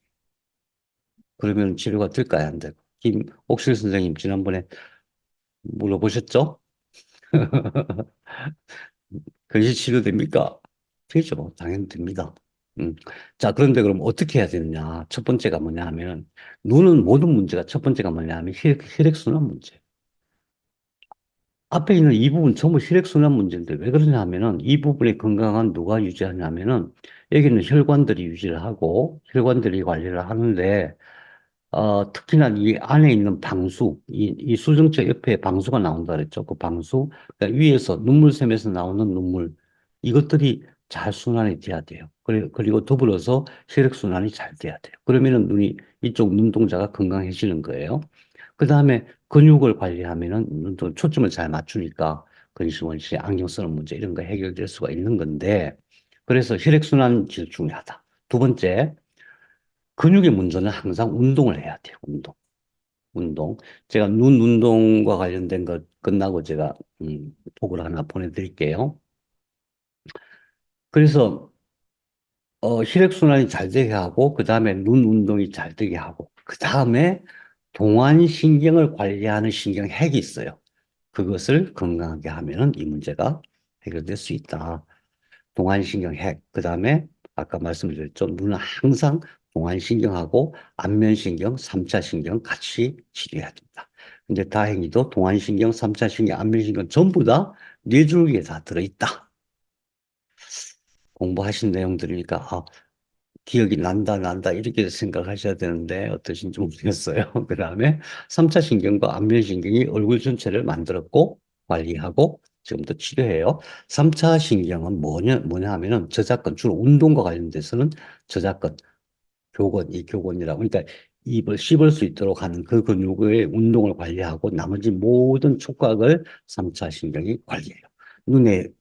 그러면 치료가 될까요? 안 되고. 옥실 선생님 지난번에 물어보셨죠? 근시 치료됩니까? 되죠. 당연히 됩니다. 음. 자, 그런데 그럼 어떻게 해야 되느냐? 첫 번째가 뭐냐 하면, 눈은 모든 문제가 첫 번째가 뭐냐 하면 혈액순환 문제. 앞에 있는 이 부분 전부 혈액순환 문제인데 왜 그러냐 하면은 이 부분의 건강은 누가 유지하냐면은 여기는 혈관들이 유지를 하고 혈관들이 관리를 하는데 특히나 이 안에 있는 방수, 이 수정체 옆에 방수가 나온다 그랬죠. 그 방수, 그러니까 위에서 눈물샘에서 나오는 눈물, 이것들이 잘 순환이 돼야 돼요. 그리고 더불어서 혈액순환이 잘 돼야 돼요. 그러면은 이쪽 눈동자가 건강해지는 거예요. 그 다음에 근육을 관리하면은 눈동 초점을 잘 맞추니까 근시원시, 안경 쓰는 문제 이런 거 해결될 수가 있는 건데, 그래서 혈액순환 제일 중요하다. 두 번째, 근육의 문제는 항상 운동을 해야 돼요. 운동. 제가 눈 운동과 관련된 것 끝나고 제가 톡을 하나 보내드릴게요. 그래서 혈액순환이 잘 되게 하고 그 다음에 눈 운동이 잘 되게 하고 그 다음에 동안신경을 관리하는 신경핵이 있어요. 그것을 건강하게 하면은 이 문제가 해결될 수 있다. 동안신경핵. 그 다음에 아까 말씀드렸죠. 눈은 항상 동안신경하고 안면신경, 3차 신경 같이 치료해야 된다. 근데 다행히도 동안신경, 3차 신경, 안면신경 전부 다 뇌줄기에 다 들어있다. 공부하신 내용들이니까 기억이 난다 이렇게 생각하셔야 되는데 어떠신지 모르겠어요. 그 다음에 3차 신경과 안면신경이 얼굴 전체를 만들었고 관리하고 지금도 치료해요. 3차 신경은 뭐냐 하면은 저작권, 주로 운동과 관련돼서는 저작권, 교권, 이 교권이라고. 그러니까 입을 씹을 수 있도록 하는 그 근육의 운동을 관리하고 나머지 모든 촉각을 3차 신경이 관리해요.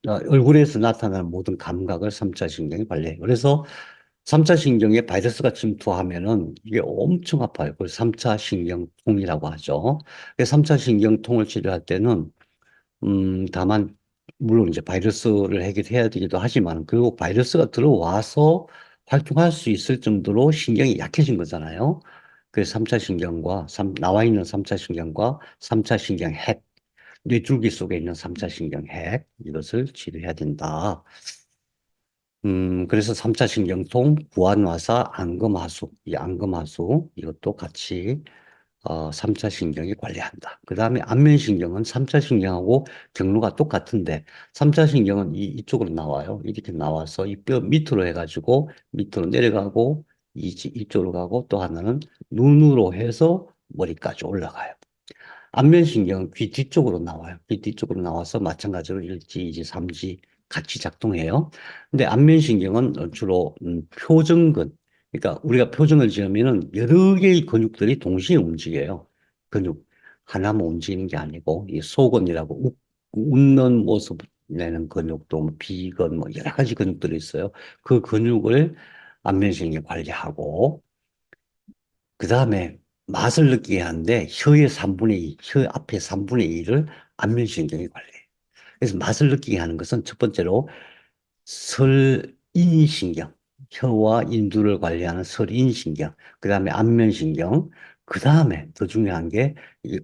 얼굴에서 나타나는 모든 감각을 3차 신경이 관리해요. 그래서 3차 신경에 바이러스가 침투하면은 이게 엄청 아파요. 그걸 3차 신경통이라고 하죠. 3차 신경통을 치료할 때는 다만, 물론 이제 바이러스를 해결해야 되기도 하지만, 그리고 바이러스가 들어와서 활동할 수 있을 정도로 신경이 약해진 거잖아요. 그래서 3차 신경과, 나와 있는 3차 신경과 3차 신경 핵, 뇌줄기 속에 있는 3차 신경 핵, 이것을 치료해야 된다. 그래서 3차 신경통, 구안화사, 안검하수, 이 안검하수, 이것도 같이 3차 신경이 관리한다. 그 다음에 안면신경은 3차 신경하고 경로가 똑같은데 3차 신경은 이쪽으로 나와요. 이렇게 나와서 이 뼈 밑으로 해가지고 밑으로 내려가고 이쪽으로 가고 또 하나는 눈으로 해서 머리까지 올라가요. 안면신경은 귀 뒤쪽으로 나와요. 귀 뒤쪽으로 나와서 마찬가지로 1지, 2지, 3지 같이 작동해요. 근데 안면신경은 주로 표정근, 그러니까 우리가 표정을 지으면은 여러 개의 근육들이 동시에 움직여요. 근육 하나만 움직이는 게 아니고 이 소근이라고 웃는 모습 내는 근육도 뭐 비근 뭐 여러 가지 근육들이 있어요. 그 근육을 안면신경이 관리하고 그 다음에 맛을 느끼게 하는데 혀의 3분의 2, 혀 앞에 3분의 2를 안면신경이 관리해요. 그래서 맛을 느끼게 하는 것은 첫 번째로 설인신경, 혀와 인두를 관리하는 설인신경, 그 다음에 안면신경, 그 다음에 더 중요한 게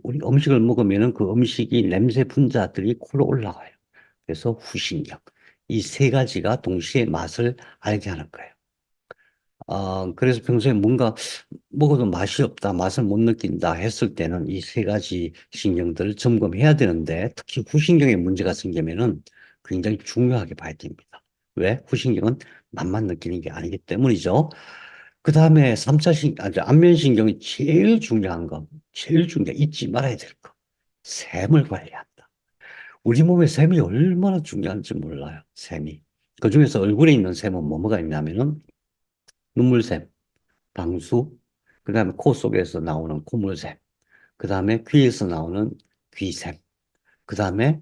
우리 음식을 먹으면은 그 음식이 냄새 분자들이 코로 올라가요. 그래서 후신경. 이 세 가지가 동시에 맛을 알게 하는 거예요. 그래서 평소에 뭔가 먹어도 맛이 없다, 맛을 못 느낀다 했을 때는 이 세 가지 신경들을 점검해야 되는데 특히 후신경에 문제가 생기면은 굉장히 중요하게 봐야 됩니다. 왜? 후신경은 맛만 느끼는 게 아니기 때문이죠. 그 다음에 안면신경이 제일 중요한 거, 제일 중요한, 잊지 말아야 될 거. 샘을 관리한다. 우리 몸에 샘이 얼마나 중요한지 몰라요, 샘이. 그 중에서 얼굴에 있는 샘은 뭐가 있냐면은 눈물샘, 방수, 그 다음에 코 속에서 나오는 콧물샘, 그 다음에 귀에서 나오는 귀샘, 그 다음에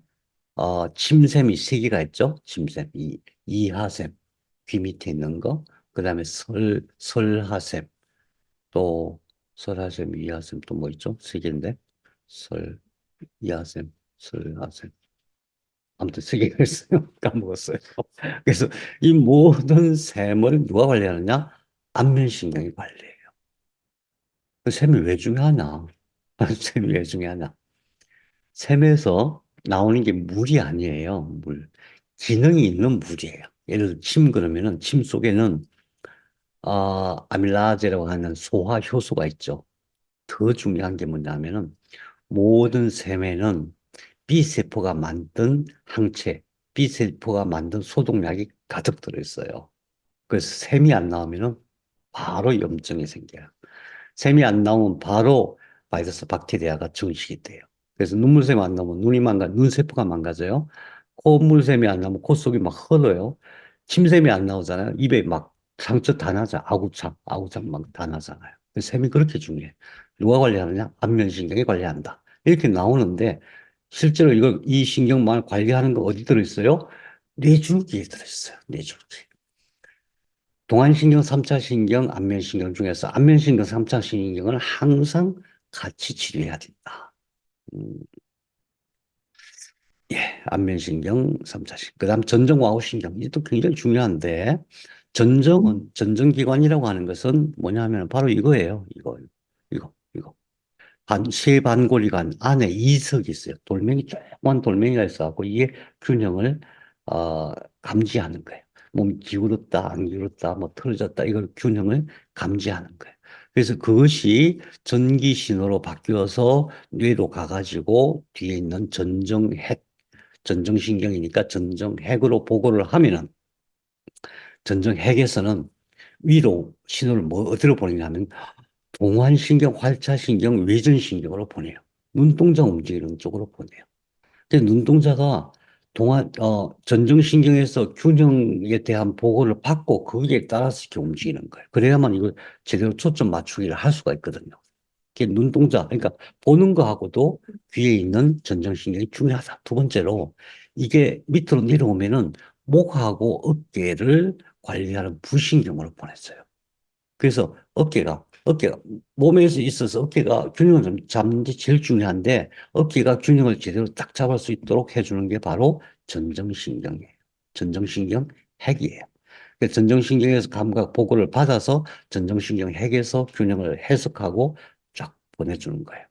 침샘이 세 개가 있죠. 침샘, 이하샘, 귀 밑에 있는 거, 그 다음에 설하샘, 또 설하샘, 이하샘 또 뭐 있죠? 세 개인데 이하샘, 설하샘. 아무튼 세 개가 있어요. 까먹었어요. 그래서 이 모든 샘을 누가 관리하느냐? 안면신경이 관리해요. 그 샘이 왜 중요하냐? 샘이 왜 중요하냐? 샘에서 나오는 게 물이 아니에요. 물. 기능이 있는 물이에요. 예를 들어 침 그러면은 침 속에는 아밀라제라고 하는 소화 효소가 있죠. 더 중요한 게 뭐냐면은 모든 샘에는 B세포가 만든 항체, B세포가 만든 소독약이 가득 들어있어요. 그래서 샘이 안 나오면은 바로 염증이 생겨요. 샘이 안 나오면 바로 바이러스 박테리아가 증식이 돼요. 그래서 눈물샘이 안 나오면 눈세포가 망가져요. 콧물샘이 안 나오면 코 속이 막 헐어요. 침샘이 안 나오잖아요. 입에 막 상처 다 나죠. 아구창 막 다 나잖아요. 샘이 그렇게 중요해. 누가 관리하느냐? 안면신경이 관리한다. 이렇게 나오는데 실제로 이 신경만 관리하는 거 어디 들어있어요? 뇌줄기에 들어있어요. 뇌줄기. 동안신경, 3차 신경, 안면신경 중에서 안면신경, 3차 신경을 항상 같이 치료해야 된다. 음, 예, 안면신경, 3차 신경. 그 다음 전정와우신경. 이것도 굉장히 중요한데, 전정기관이라고 하는 것은 뭐냐 하면 바로 이거예요. 이거. 쇠반골이관 안에 이석이 있어요. 조그만 돌멩이가 있어갖고 이게 균형을 감지하는 거예요. 몸이 기울었다, 안 기울었다, 뭐 틀어졌다, 이걸 균형을 감지하는 거예요. 그래서 그것이 전기 신호로 바뀌어서 뇌로 가가지고 뒤에 있는 전정핵, 전정신경이니까 전정핵으로 보고를 하면은 전정핵에서는 위로 신호를 뭐 어디로 보내냐면 동환신경, 활차신경, 외전신경으로 보내요. 눈동자 움직이는 쪽으로 보내요. 근데 눈동자가 전정신경에서 균형에 대한 보고를 받고 거기에 따라서 이렇게 움직이는 거예요. 그래야만 이걸 제대로 초점 맞추기를 할 수가 있거든요. 이게 눈동자, 그러니까 보는 거하고도 귀에 있는 전정신경이 중요하다. 두 번째로, 이게 밑으로 내려오면은 목하고 어깨를 관리하는 부신경으로 보냈어요. 그래서 어깨가 몸에서 있어서 어깨가 균형을 좀 잡는 게 제일 중요한데 어깨가 균형을 제대로 딱 잡을 수 있도록 해주는 게 바로 전정신경이에요. 전정신경 핵이에요. 그래서 전정신경에서 감각 보고를 받아서 전정신경 핵에서 균형을 해석하고 쫙 보내주는 거예요.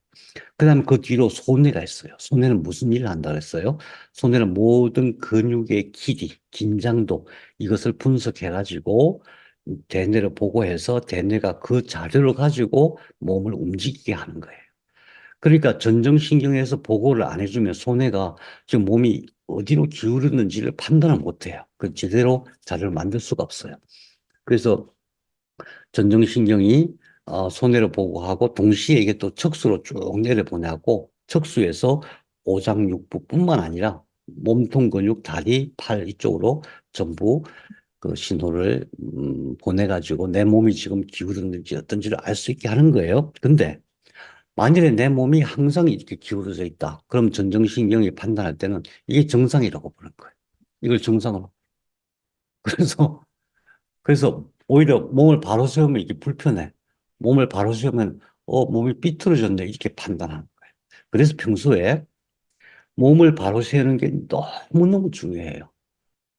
그 다음에 그 뒤로 손해가 있어요. 손해는 무슨 일을 한다고 했어요? 손해는 모든 근육의 길이, 긴장도 이것을 분석해가지고 대뇌를 보고해서 대뇌가 그 자료를 가지고 몸을 움직이게 하는 거예요. 그러니까 전정신경에서 보고를 안 해주면 손해가 지금 몸이 어디로 기울었는지를 판단을 못해요. 그 제대로 자료를 만들 수가 없어요. 그래서 전정신경이 손해를 보고하고 동시에 이게 또 척수로 쭉 내려보내고 척수에서 오장육부뿐만 아니라 몸통 근육, 다리, 팔 이쪽으로 전부 그 신호를 보내가지고 내 몸이 지금 기울었는지 어떤지를 알 수 있게 하는 거예요. 근데 만일에 내 몸이 항상 이렇게 기울어져 있다. 그럼 전정신경이 판단할 때는 이게 정상이라고 보는 거예요. 이걸 정상으로. 그래서 오히려 몸을 바로 세우면 이게 불편해. 몸을 바로 세우면 몸이 삐뚤어졌네 이렇게 판단하는 거예요. 그래서 평소에 몸을 바로 세우는 게 너무너무 중요해요.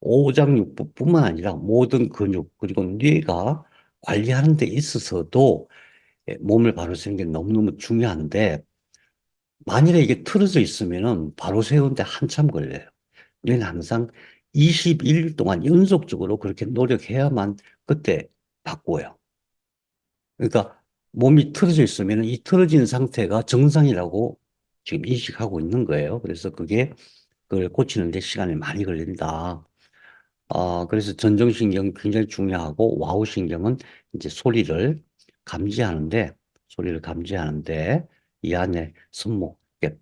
오장육부뿐만 아니라 모든 근육 그리고 뇌가 관리하는 데 있어서도 몸을 바로 세우는 게 너무너무 중요한데 만일에 이게 틀어져 있으면은 바로 세우는데 한참 걸려요. 뇌는 항상 21일 동안 연속적으로 그렇게 노력해야만 그때 바꿔요. 그러니까 몸이 틀어져 있으면 이 틀어진 상태가 정상이라고 지금 인식하고 있는 거예요. 그래서 그걸 고치는 데 시간이 많이 걸린다. 그래서 전정신경 굉장히 중요하고 와우신경은 이제 소리를 감지하는데 이 안에 손목, 이게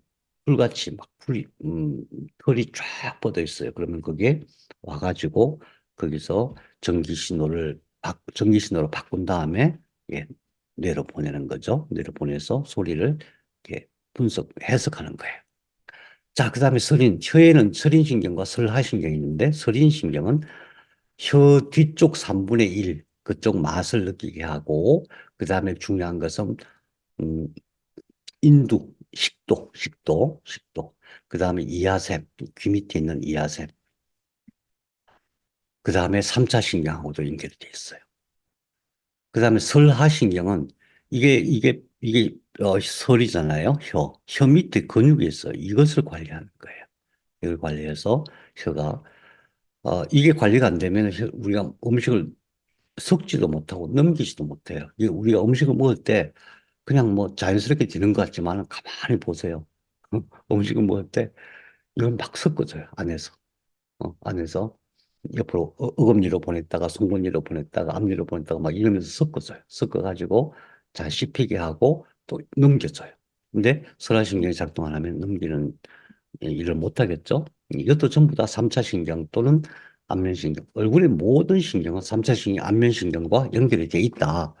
풀같이 막 털이 쫙 뻗어 있어요. 그러면 그게 와가지고 거기서 전기 신호로 바꾼 다음에 예, 뇌로 보내는 거죠. 뇌로 보내서 소리를 이렇게 해석하는 거예요. 자, 그 다음에 혀에는 서린신경과 설하신경이 있는데, 서린신경은 혀 뒤쪽 3분의 1, 그쪽 맛을 느끼게 하고, 그 다음에 중요한 것은, 음, 식도. 그 다음에 이하샘, 귀 밑에 있는 이하샘. 그 다음에 3차 신경하고도 연결되어 있어요. 그 다음에 설하신경은 이게 설이잖아요. 혀 밑에 근육이 있어요. 이것을 관리하는 거예요. 이걸 관리해서 혀가 이게 관리가 안 되면 우리가 음식을 섞지도 못하고 넘기지도 못해요. 이게 우리가 음식을 먹을 때 그냥 뭐 자연스럽게 되는 것 같지만 가만히 보세요. 음식을 먹을 때 이건 막 섞어져요. 안에서 옆으로 어금니로 보냈다가 송곳니로 보냈다가 앞니로 보냈다가 막 이러면서 섞어져요. 섞어가지고 잘 씹히게 하고 또 넘겨져요. 근데 설화신경이 작동 안 하면 넘기는 일을 못 하겠죠. 이것도 전부 다 3차 신경 또는 안면신경. 얼굴의 모든 신경은 3차 신경, 안면신경과 연결이 돼 있다.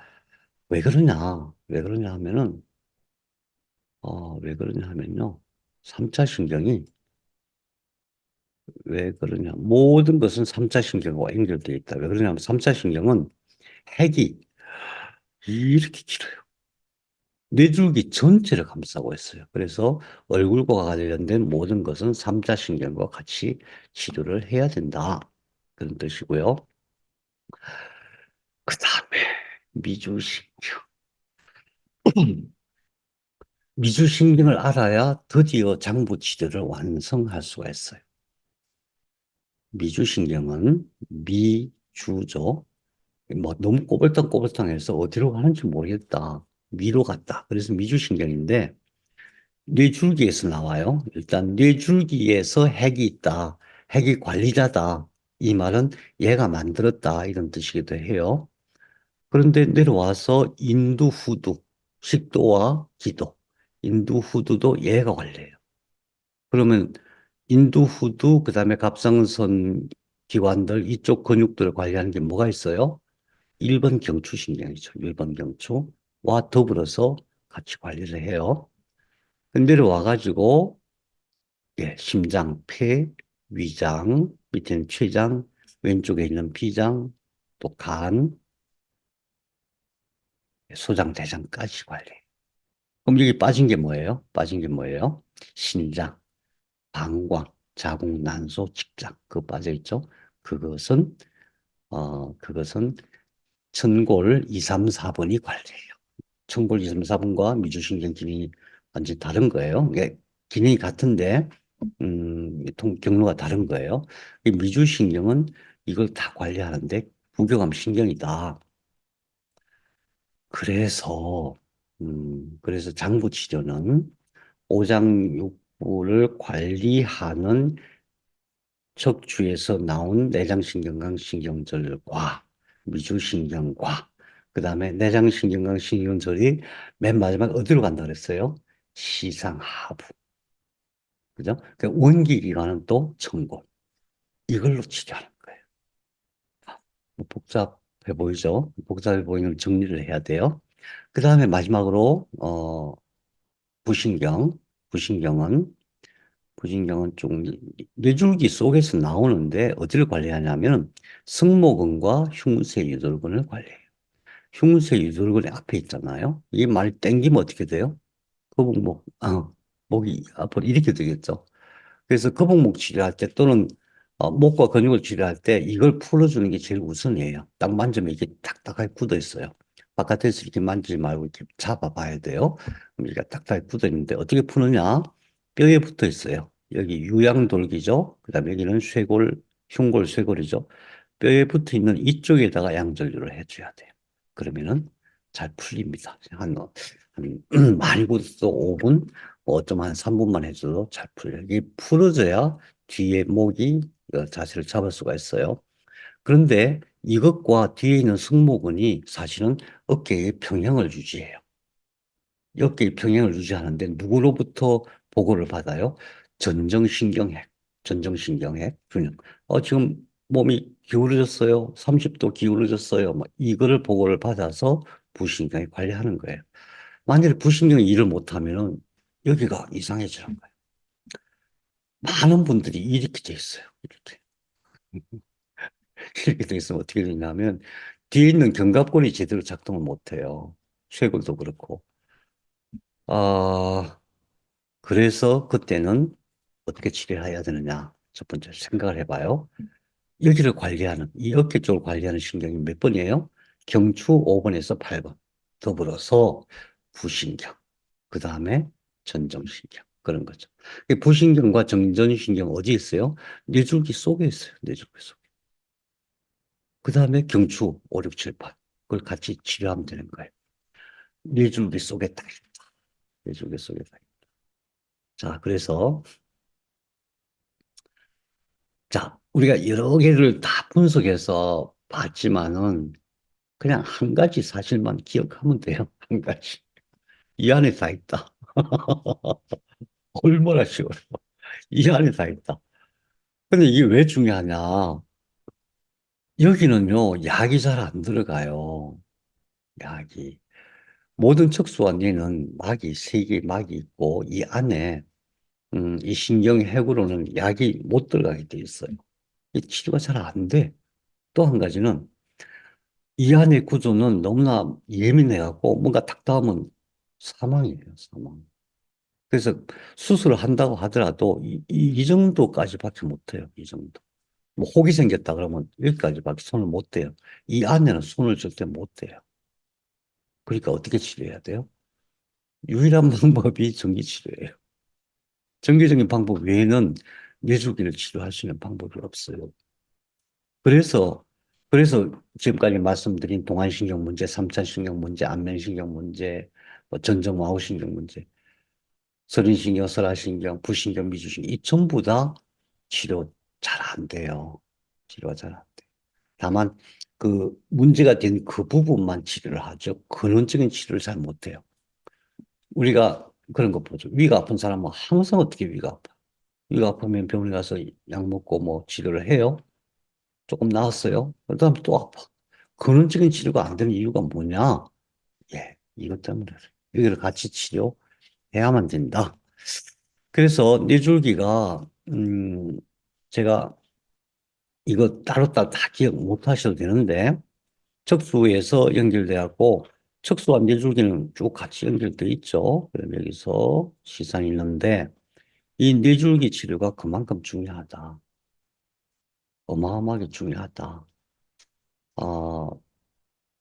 왜 그러냐? 왜 그러냐 하면요. 3차 신경이 왜 그러냐? 모든 것은 3차 신경과 연결되어 있다. 왜 그러냐면 3차 신경은 핵이 이렇게 길어요. 뇌줄기 전체를 감싸고 있어요. 그래서 얼굴과 관련된 모든 것은 3차 신경과 같이 치료를 해야 된다. 그런 뜻이고요. 그 다음에 미주신경. 미주신경을 알아야 드디어 장부 치료를 완성할 수가 있어요. 미주신경은 미주죠. 뭐 너무 꼬불탕꼬불탕해서 어디로 가는지 모르겠다. 위로 갔다. 그래서 미주신경인데 뇌줄기에서 나와요. 일단 뇌줄기에서 핵이 있다. 핵이 관리자다. 이 말은 얘가 만들었다. 이런 뜻이기도 해요. 그런데 내려와서 인두, 후두, 식도와 기도. 인두, 후두도 얘가 관리해요. 그러면 인두, 후두, 그다음에 갑상선 기관들, 이쪽 근육들을 관리하는 게 뭐가 있어요? 1번 경추신경이죠. 1번 경추와 더불어서 같이 관리를 해요. 근데 내려와가지고, 예, 심장, 폐, 위장, 밑에는 췌장, 왼쪽에 있는 비장, 또 간, 소장, 대장까지 관리해요. 그럼 여기 빠진 게 뭐예요? 빠진 게 뭐예요? 신장, 방광, 자궁, 난소, 직장. 그거 빠져 있죠? 그것은, 그것은 천골 2, 3, 4번이 관리해요. 천골 2, 3, 4번과 미주신경 기능이 완전히 다른 거예요. 이게 기능이 같은데, 경로가 다른 거예요. 이 미주신경은 이걸 다 관리하는데 부교감 신경이다. 그래서 장부 치료는 오장육부를 관리하는 척추에서 나온 내장신경강 신경절과 미주신경과 그 다음에 내장신경강 신경절이 맨 마지막 어디로 간다 그랬어요? 시상하부. 그죠? 그 원기기관은 또 천골. 이걸로 치료하는 거예요. 뭐 복잡해 보이죠? 복잡해 보이는 정리를 해야 돼요. 그 다음에 마지막으로, 부신경. 부신경은 부진경은 좀 뇌줄기 속에서 나오는데 어디를 관리하냐면 승모근과 흉쇄 유돌근을 관리해요. 흉쇄 유돌근의 앞에 있잖아요. 이 많이 땡기면 어떻게 돼요? 거북목, 목이 앞으로 이렇게 되겠죠. 그래서 거북목 치료할 때 또는 목과 근육을 치료할 때 이걸 풀어주는 게 제일 우선이에요. 딱 만지면 이게 딱딱하게 굳어 있어요. 바깥에서 이렇게 만지지 말고 이렇게 잡아봐야 돼요. 그럼 이게 딱딱하게 굳어 있는데 어떻게 푸느냐? 뼈에 붙어 있어요. 여기 유양돌기죠. 그다음에 여기는 쇄골, 흉골, 쇄골이죠. 뼈에 붙어 있는 이쪽에다가 양전류를 해줘야 돼요. 그러면은 잘 풀립니다. 한 많이 굳어도 5분, 좀 한 3분만 해줘도 잘 풀려요. 이게 풀어져야 뒤에 목이 자세를 잡을 수가 있어요. 그런데 이것과 뒤에 있는 승모근이 사실은 어깨의 평형을 유지해요. 어깨의 평형을 유지하는데 누구로부터 보고를 받아요? 전정신경핵, 전정신경핵 균형. 지금 몸이 기울어졌어요. 30도 기울어졌어요. 막 이거를 보고를 받아서 부신경이 관리하는 거예요. 만약에 부신경이 일을 못하면은 여기가 이상해지는 거예요. 많은 분들이 이렇게 돼 있어요. 이렇게. 이렇게 돼 있으면 어떻게 되냐면 뒤에 있는 견갑골이 제대로 작동을 못해요. 쇄골도 그렇고. 아, 그래서 그때는 어떻게 치료해야 되느냐. 첫 번째 생각을 해봐요. 여기를 관리하는, 이 어깨 쪽을 관리하는 신경이 몇 번이에요? 경추 5번에서 8번. 더불어서 부신경. 그 다음에 전정신경. 그런 거죠. 이 부신경과 전정신경 어디 있어요? 뇌줄기 속에 있어요. 뇌줄기 속에. 그 다음에 경추 5, 6, 7, 8. 그걸 같이 치료하면 되는 거예요. 뇌줄기 속에 딱 있다. 뇌줄기 속에 딱 있다. 자, 그래서 자, 우리가 여러 개를 다 분석해서 봤지만은 그냥 한 가지 사실만 기억하면 돼요. 한 가지. 이 안에 다 있다. 얼마나 쉬워요. 이 안에 다 있다. 근데 이게 왜 중요하냐? 여기는요, 약이 잘 안 들어가요. 약이. 모든 척수와 뇌는 막이, 세 개의 막이 있고, 이 안에, 이 신경핵으로는 약이 못 들어가게 돼 있어요. 이 치료가 잘 안 돼. 또 한 가지는 이 안의 구조는 너무나 예민해갖고 뭔가 탁 닿으면 사망이에요, 사망. 그래서 수술을 한다고 하더라도 이 정도까지밖에 못해요, 이 정도. 뭐 혹이 생겼다 그러면 여기까지밖에 손을 못 대요. 이 안에는 손을 절대 못 대요. 그러니까 어떻게 치료해야 돼요? 유일한 방법이 전기치료예요. 전기적인 방법 외에는 뇌줄기를 치료할 수 있는 방법이 없어요. 그래서, 그래서 지금까지 말씀드린 동안신경 문제, 삼차신경 문제, 안면신경 문제, 뭐 전정마후신경 문제, 서린신경, 설화신경, 부신경, 미주신경, 이 전부 다 치료 잘 안 돼요. 치료가 잘 안 돼요. 다만 그 문제가 된 그 부분만 치료를 하죠. 근원적인 치료를 잘 못해요. 우리가 그런 거 보죠. 위가 아픈 사람은 항상 어떻게 위가 아파? 위가 아프면 병원에 가서 약 먹고 뭐 치료를 해요. 조금 나았어요. 그다음 또 아파. 근원적인 치료가 안 되는 이유가 뭐냐? 예, 이것 때문에. 이걸 같이 치료해야만 된다. 그래서 뇌줄기가, 제가 이거 따로따로 다 기억 못 하셔도 되는데, 척수에서 연결돼갖고, 척수와 뇌줄기는 쭉 같이 연결돼 있죠. 그럼 여기서 시선이 있는데, 이 뇌줄기 치료가 그만큼 중요하다. 어마어마하게 중요하다. 아,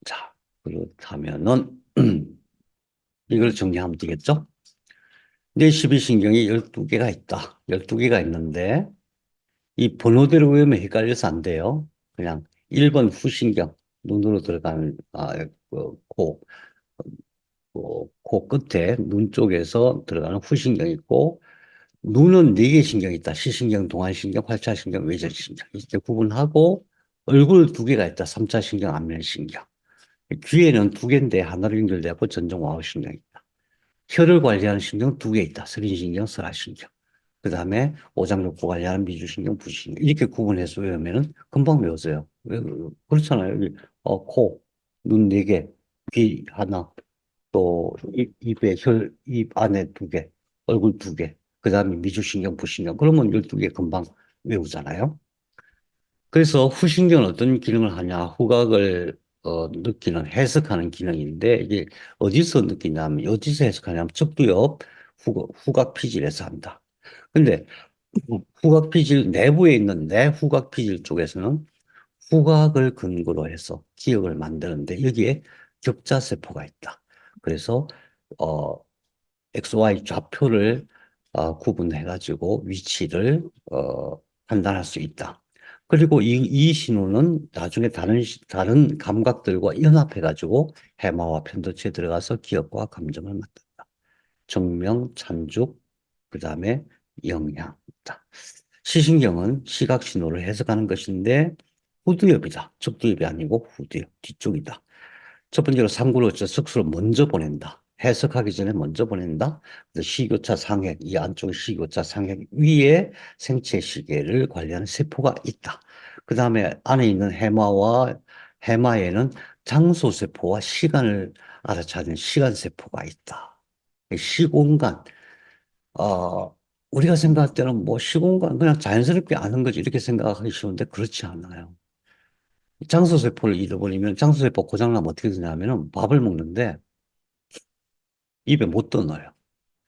자, 그렇다면은, 이걸 정리하면 되겠죠? 뇌12신경이 12개가 있다. 12개가 있는데, 이 번호대로 외우면 헷갈려서 안 돼요. 그냥 1번 후신경, 눈으로 들어가는, 코 끝에, 눈 쪽에서 들어가는 후신경이 있고, 눈은 4개 신경이 있다. 시신경, 동안신경, 활차신경, 외전신경. 이렇게 구분하고, 얼굴 2개가 있다. 3차신경, 안면신경. 귀에는 2개인데 하나로 연결되고 전정와후신경이 있다. 혀를 관리하는 신경 2개 있다. 서린신경, 설화신경. 그 다음에 오장육부 관리하는 미주신경, 부신경. 이렇게 구분해서 외우면은 금방 외워져요. 그렇잖아요. 여기, 코, 눈 4개, 귀 하나, 또 입에 입 안에 2개, 얼굴 2개. 그 다음에 미주신경, 부신경. 그러면 12개 금방 외우잖아요. 그래서 후신경은 어떤 기능을 하냐? 후각을 느끼는, 해석하는 기능인데, 이게 어디서 느끼냐면, 어디서 해석하냐면, 척두 옆 후각 피질에서 한다. 근데 후각 피질 내부에 있는 내 후각 피질 쪽에서는 후각을 근거로 해서 기억을 만드는데, 여기에 격자세포가 있다. 그래서 어, XY 좌표를 구분해가지고 위치를 판단할 수 있다. 그리고 이 신호는 나중에 다른 감각들과 연합해가지고 해마와 편도체에 들어가서 기억과 감정을 만든다. 정명, 찬죽, 그 다음에 영향이다. 시신경은 시각 신호를 해석하는 것인데 후두엽이다. 측두엽이 아니고 후두엽, 뒤쪽이다. 첫 번째로 삼구로서 석수를 먼저 보낸다. 해석하기 전에 먼저 보낸다. 그래서 시교차 상핵, 이 안쪽 시교차 상핵 위에 생체 시계를 관리하는 세포가 있다. 그 다음에 안에 있는 해마에는 장소 세포와 시간을 알아차리는 시간 세포가 있다. 시공간, 어, 우리가 생각할 때는 뭐 시공간 그냥 자연스럽게 아는 거지 이렇게 생각하기 쉬운데 그렇지 않아요. 장소세포를 잃어버리면 장소세포 고장나면 어떻게 되냐면은 밥을 먹는데 입에 못 넣어요.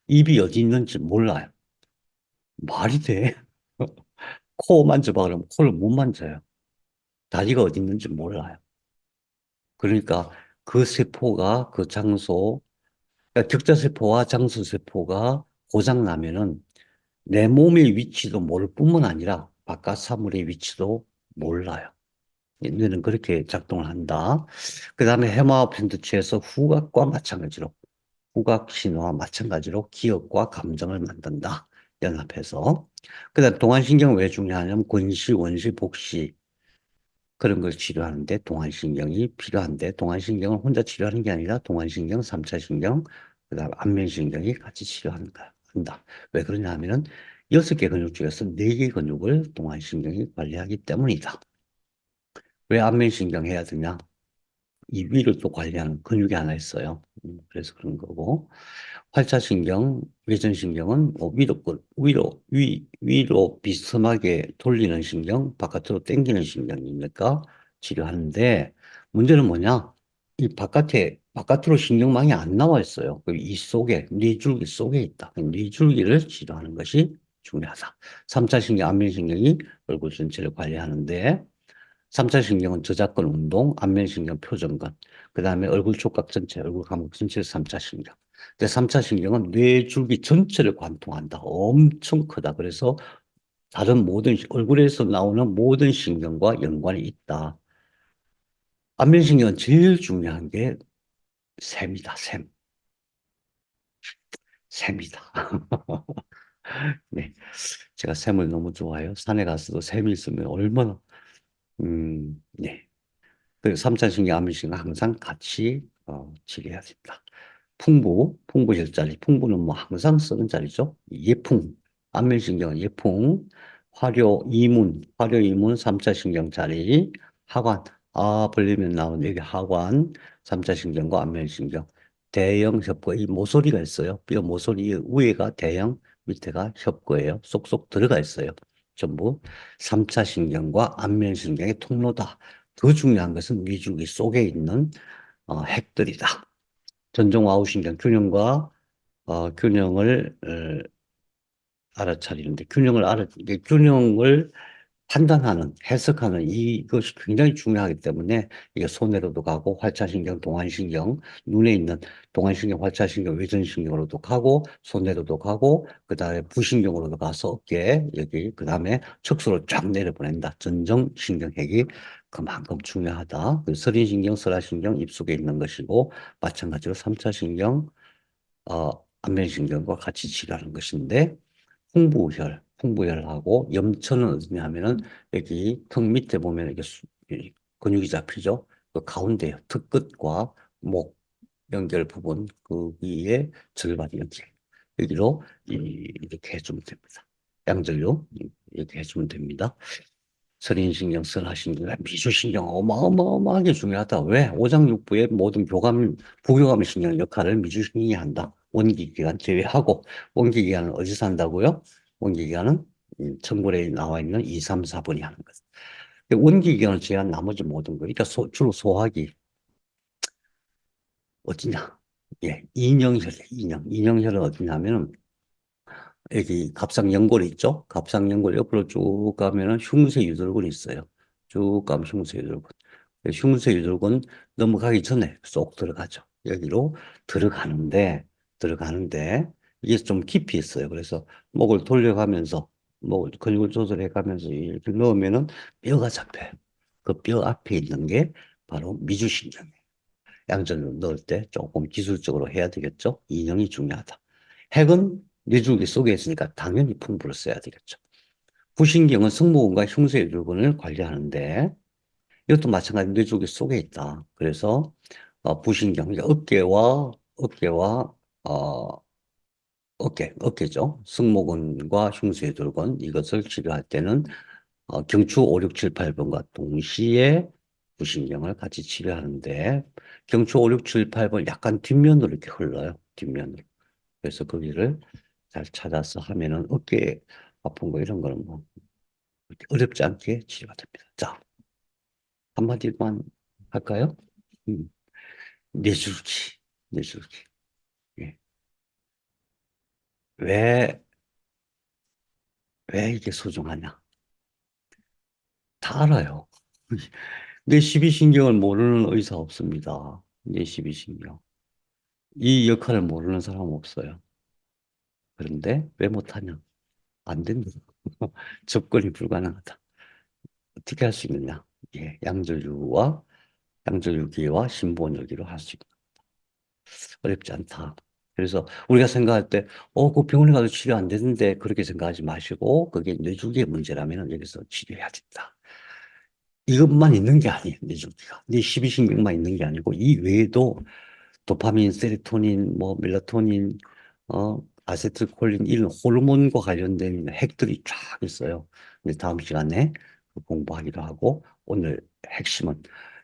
입이 어디 있는지 몰라요. 말이 돼? 코 만져봐 그러면 코를 못 만져요. 다리가 어디 있는지 몰라요. 그러니까 그 세포가 그 장소, 그러니까 격자세포와 장소세포가 고장나면은 내 몸의 위치도 모를 뿐만 아니라 바깥 사물의 위치도 몰라요. 뇌는 그렇게 작동을 한다. 그 다음에 해마와 펜트체에서 후각과 마찬가지로 후각 신호와 마찬가지로 기억과 감정을 만든다. 연합해서. 그 다음 동안신경은 왜 중요하냐면 권시, 원시, 복시 그런 걸 치료하는데 동안신경이 필요한데 동안신경을 혼자 치료하는 게 아니라 동안신경, 삼차신경, 그 다음 안면신경이 같이 치료하는 거야. 한다. 왜 그러냐 하면은 6개 근육 중에서 4개 근육을 동안신경이 관리하기 때문이다. 왜 안면신경 해야 되냐? 이 위를 또 관리하는 근육이 하나 있어요. 그래서 그런 거고. 활차신경, 외전신경은 뭐 위로 비스듬하게 돌리는 신경, 바깥으로 당기는 신경이니까 치료하는데, 문제는 뭐냐? 이 바깥으로 신경망이 안 나와 있어요. 이 속에, 뇌줄기 속에 있다. 뇌줄기를 치료하는 것이 중요하다. 3차신경, 안면신경이 얼굴 전체를 관리하는데, 3차 신경은 저작권 운동, 안면신경 표정권, 그 다음에 얼굴 촉각 전체, 얼굴 감각 전체를 3차 신경. 근데 3차 신경은 뇌줄기 전체를 관통한다. 엄청 크다. 그래서 다른 모든 얼굴에서 나오는 모든 신경과 연관이 있다. 안면신경은 제일 중요한 게 샘이다. 샘. 샘이다. 네. 제가 샘을 너무 좋아해요. 산에 가서도 샘이 있으면 얼마나 네. 그 3차 신경, 안면신경 항상 같이 치료해야 된다. 풍부 혈자리. 풍부는 뭐 항상 쓰는 자리죠. 예풍, 안면신경은 예풍, 화료 이문 3차 신경 자리, 하관. 아, 벌리면 나오는 여기 하관, 3차 신경과 안면신경. 대형 협거, 이 모서리가 있어요. 뼈 모서리 위에가 대형, 밑에가 협거예요. 쏙쏙 들어가 있어요. 전부 3차 신경과 안면신경의 통로다. 더 중요한 것은 위주기 속에 있는 핵들이다. 전정 와우신경 균형을 알아차리는데 균형을 판단하는 해석하는 이것이 굉장히 중요하기 때문에 이게 손해로도 가고 활차신경, 동안신경 눈에 있는 동안신경, 활차신경, 외전신경으로도 가고 손해로도 가고 그다음에 부신경으로도 가서 어깨 여기 그다음에 척수로 쫙 내려보낸다. 전정신경핵이 그만큼 중요하다. 그 서린신경, 설화신경 입속에 있는 것이고 마찬가지로 3차 신경 안면신경과 같이 치료하는 것인데 풍부혈하고 염천은 어디냐 하면은 여기 턱 밑에 보면 이게 이 근육이 잡히죠. 그 가운데요. 턱 끝과 목 연결 부분 그 위에 절반 연결. 여기로 이렇게 해주면 됩니다. 양절로 이렇게 해주면 됩니다. 서린신경, 선하신경, 미주신경 어마어마하게 중요하다. 왜? 오장육부의 모든 부교감 신경 역할을 미주신경이 한다. 원기기관 제외하고 원기기관은 어디서 한다고요? 원기기관은 천골에 나와 있는 2, 3, 4번이 하는 것. 원기기관을 제외한 나머지 모든 거, 그러니까 주로 소화기 어디냐? 예, 인형혈이에요. 인형혈은 어디냐면은 여기 갑상연골 있죠? 갑상연골 옆으로 쭉 가면은 흉쇄유돌근이 있어요. 쭉 가면 흉쇄유돌근. 흉쇄유돌근 넘어가기 전에 쏙 들어가죠. 여기로 들어가는데 이게 좀 깊이 있어요. 그래서 목을 돌려가면서 목을 근육을 조절해가면서 이렇게 넣으면은 뼈가 잡혀요. 그 뼈 앞에 있는 게 바로 미주신경이에요. 양전을 넣을 때 조금 기술적으로 해야 되겠죠? 인형이 중요하다. 핵은 뇌줄기 속에 있으니까 당연히 풍부를 써야 되겠죠. 부신경은 승모근과 흉쇄유돌근을 관리하는데 이것도 마찬가지로 뇌줄기 속에 있다. 그래서 부신경, 그러니까 어깨와 어깨죠. 승모근과 흉쇄유돌근 이것을 치료할 때는 경추 5, 6, 7, 8번과 동시에 부신경을 같이 치료하는데 경추 5, 6, 7, 8번 약간 뒷면으로 이렇게 흘러요. 뒷면으로. 그래서 거기를 잘 찾아서 하면은 어깨 아픈 거 이런 거는 뭐 어렵지 않게 치료가 됩니다. 자, 한마디만 할까요? 음, 뇌줄기, 뇌줄기. 예. 왜, 왜 이게 소중하냐? 다 알아요. 뇌 12신경을 모르는 의사 없습니다. 뇌 12신경. 이 역할을 모르는 사람 없어요. 그런데 왜 못하냐? 안 된다. 접근이 불가능하다. 어떻게 할 수 있느냐? 예, 양절유기와 신부원열기로 할 수 있다. 어렵지 않다. 그래서 우리가 생각할 때, 그 병원에 가도 치료 안 되는데 그렇게 생각하지 마시고, 그게 뇌줄기의 문제라면 여기서 치료해야 된다. 이것만 있는 게 아니에요, 뇌줄기가. 뇌 12신경만 있는 게 아니고, 이 외에도 도파민, 세로토닌, 뭐, 멜라토닌, 아세틸콜린, 이런 호르몬과 관련된 핵들이 쫙 있어요. 근데 다음 시간에 공부하기로 하고, 오늘 핵심은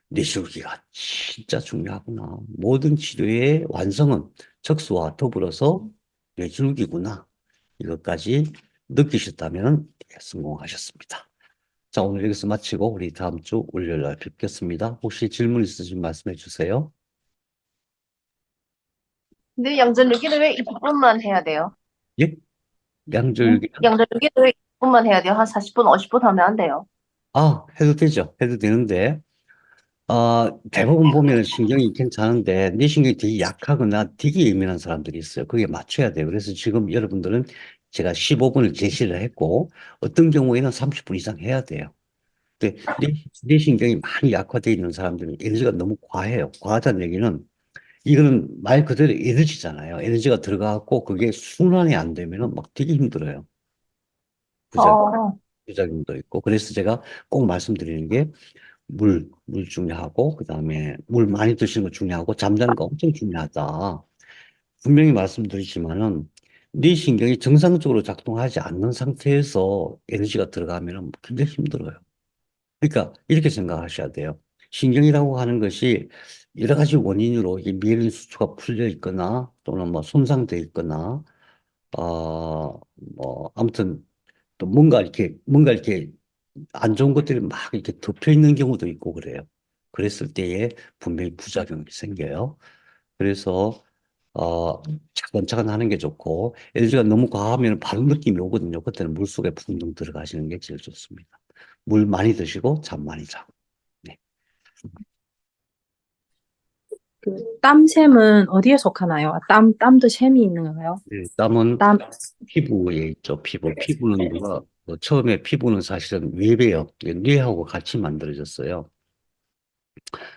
뇌줄기가 진짜 중요하구나. 모든 치료의 완성은 척수와 더불어서 뇌줄기구나. 이것까지 느끼셨다면 성공하셨습니다. 자, 오늘 여기서 마치고 우리 다음 주 월요일 날 뵙겠습니다. 혹시 질문 있으시면 말씀해 주세요. 근데 양전유기는 왜 20분만 해야 돼요? 예? 양줄기, 양전유기는 왜 20분만 해야 돼요? 한 40분, 50분 하면 안 돼요. 해도 되죠. 해도 되는데, 대부분 보면 신경이 괜찮은데, 뇌 신경이 되게 약하거나 되게 예민한 사람들이 있어요. 그게 맞춰야 돼요. 그래서 지금 여러분들은 제가 15분을 제시를 했고 어떤 경우에는 30분 이상 해야 돼요. 근데 뇌신경이 많이 약화되어 있는 사람들은 에너지가 너무 과해요. 과하다는 얘기는 이거는 말 그대로 에너지잖아요. 에너지가 들어가고 그게 순환이 안 되면은 막 되게 힘들어요. 부작, 어, 부작용도 있고. 그래서 제가 꼭 말씀드리는 게 물 중요하고, 그 다음에 물 많이 드시는 거 중요하고, 잠자는 거 엄청 중요하다. 분명히 말씀드리지만은, 뇌 신경이 정상적으로 작동하지 않는 상태에서 에너지가 들어가면 굉장히 힘들어요. 그러니까 이렇게 생각하셔야 돼요. 신경이라고 하는 것이 여러 가지 원인으로 이 미엘린 수초가 풀려 있거나 또는 뭐 손상돼 있거나 뭐 아무튼 또 뭔가 이렇게 안 좋은 것들이 막 이렇게 덮여 있는 경우도 있고 그래요. 그랬을 때에 분명히 부작용이 생겨요. 그래서 차근차근 하는 게 좋고 에너지가 너무 과하면 바로 느낌이 오거든요. 그때는 물속에 붕붕 들어가시는 게 제일 좋습니다. 물 많이 드시고 잠 많이 자고. 네. 그 땀샘은 어디에 속하나요? 아, 땀도 샘이 있는 건가요? 네, 땀은 땀, 피부에 있죠. 피부는 누가 처음에 피부는 사실은 뇌예요. 뇌하고 같이 만들어졌어요.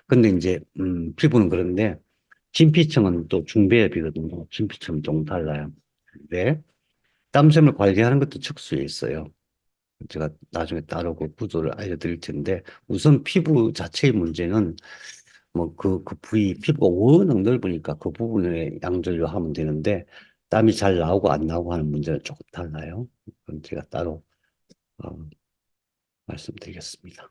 근데 이제 피부는 그런데 진피층은 또 중배엽이거든요. 진피층은 좀 달라요. 근데 땀샘을 관리하는 것도 척수에 있어요. 제가 나중에 따로 그 구조를 알려드릴 텐데 우선 피부 자체의 문제는 뭐 그 부위 피부가 워낙 넓으니까 그 부분에 양절로 하면 되는데 땀이 잘 나오고 안 나오고 하는 문제는 조금 달라요. 그건 제가 따로 어, 말씀드리겠습니다.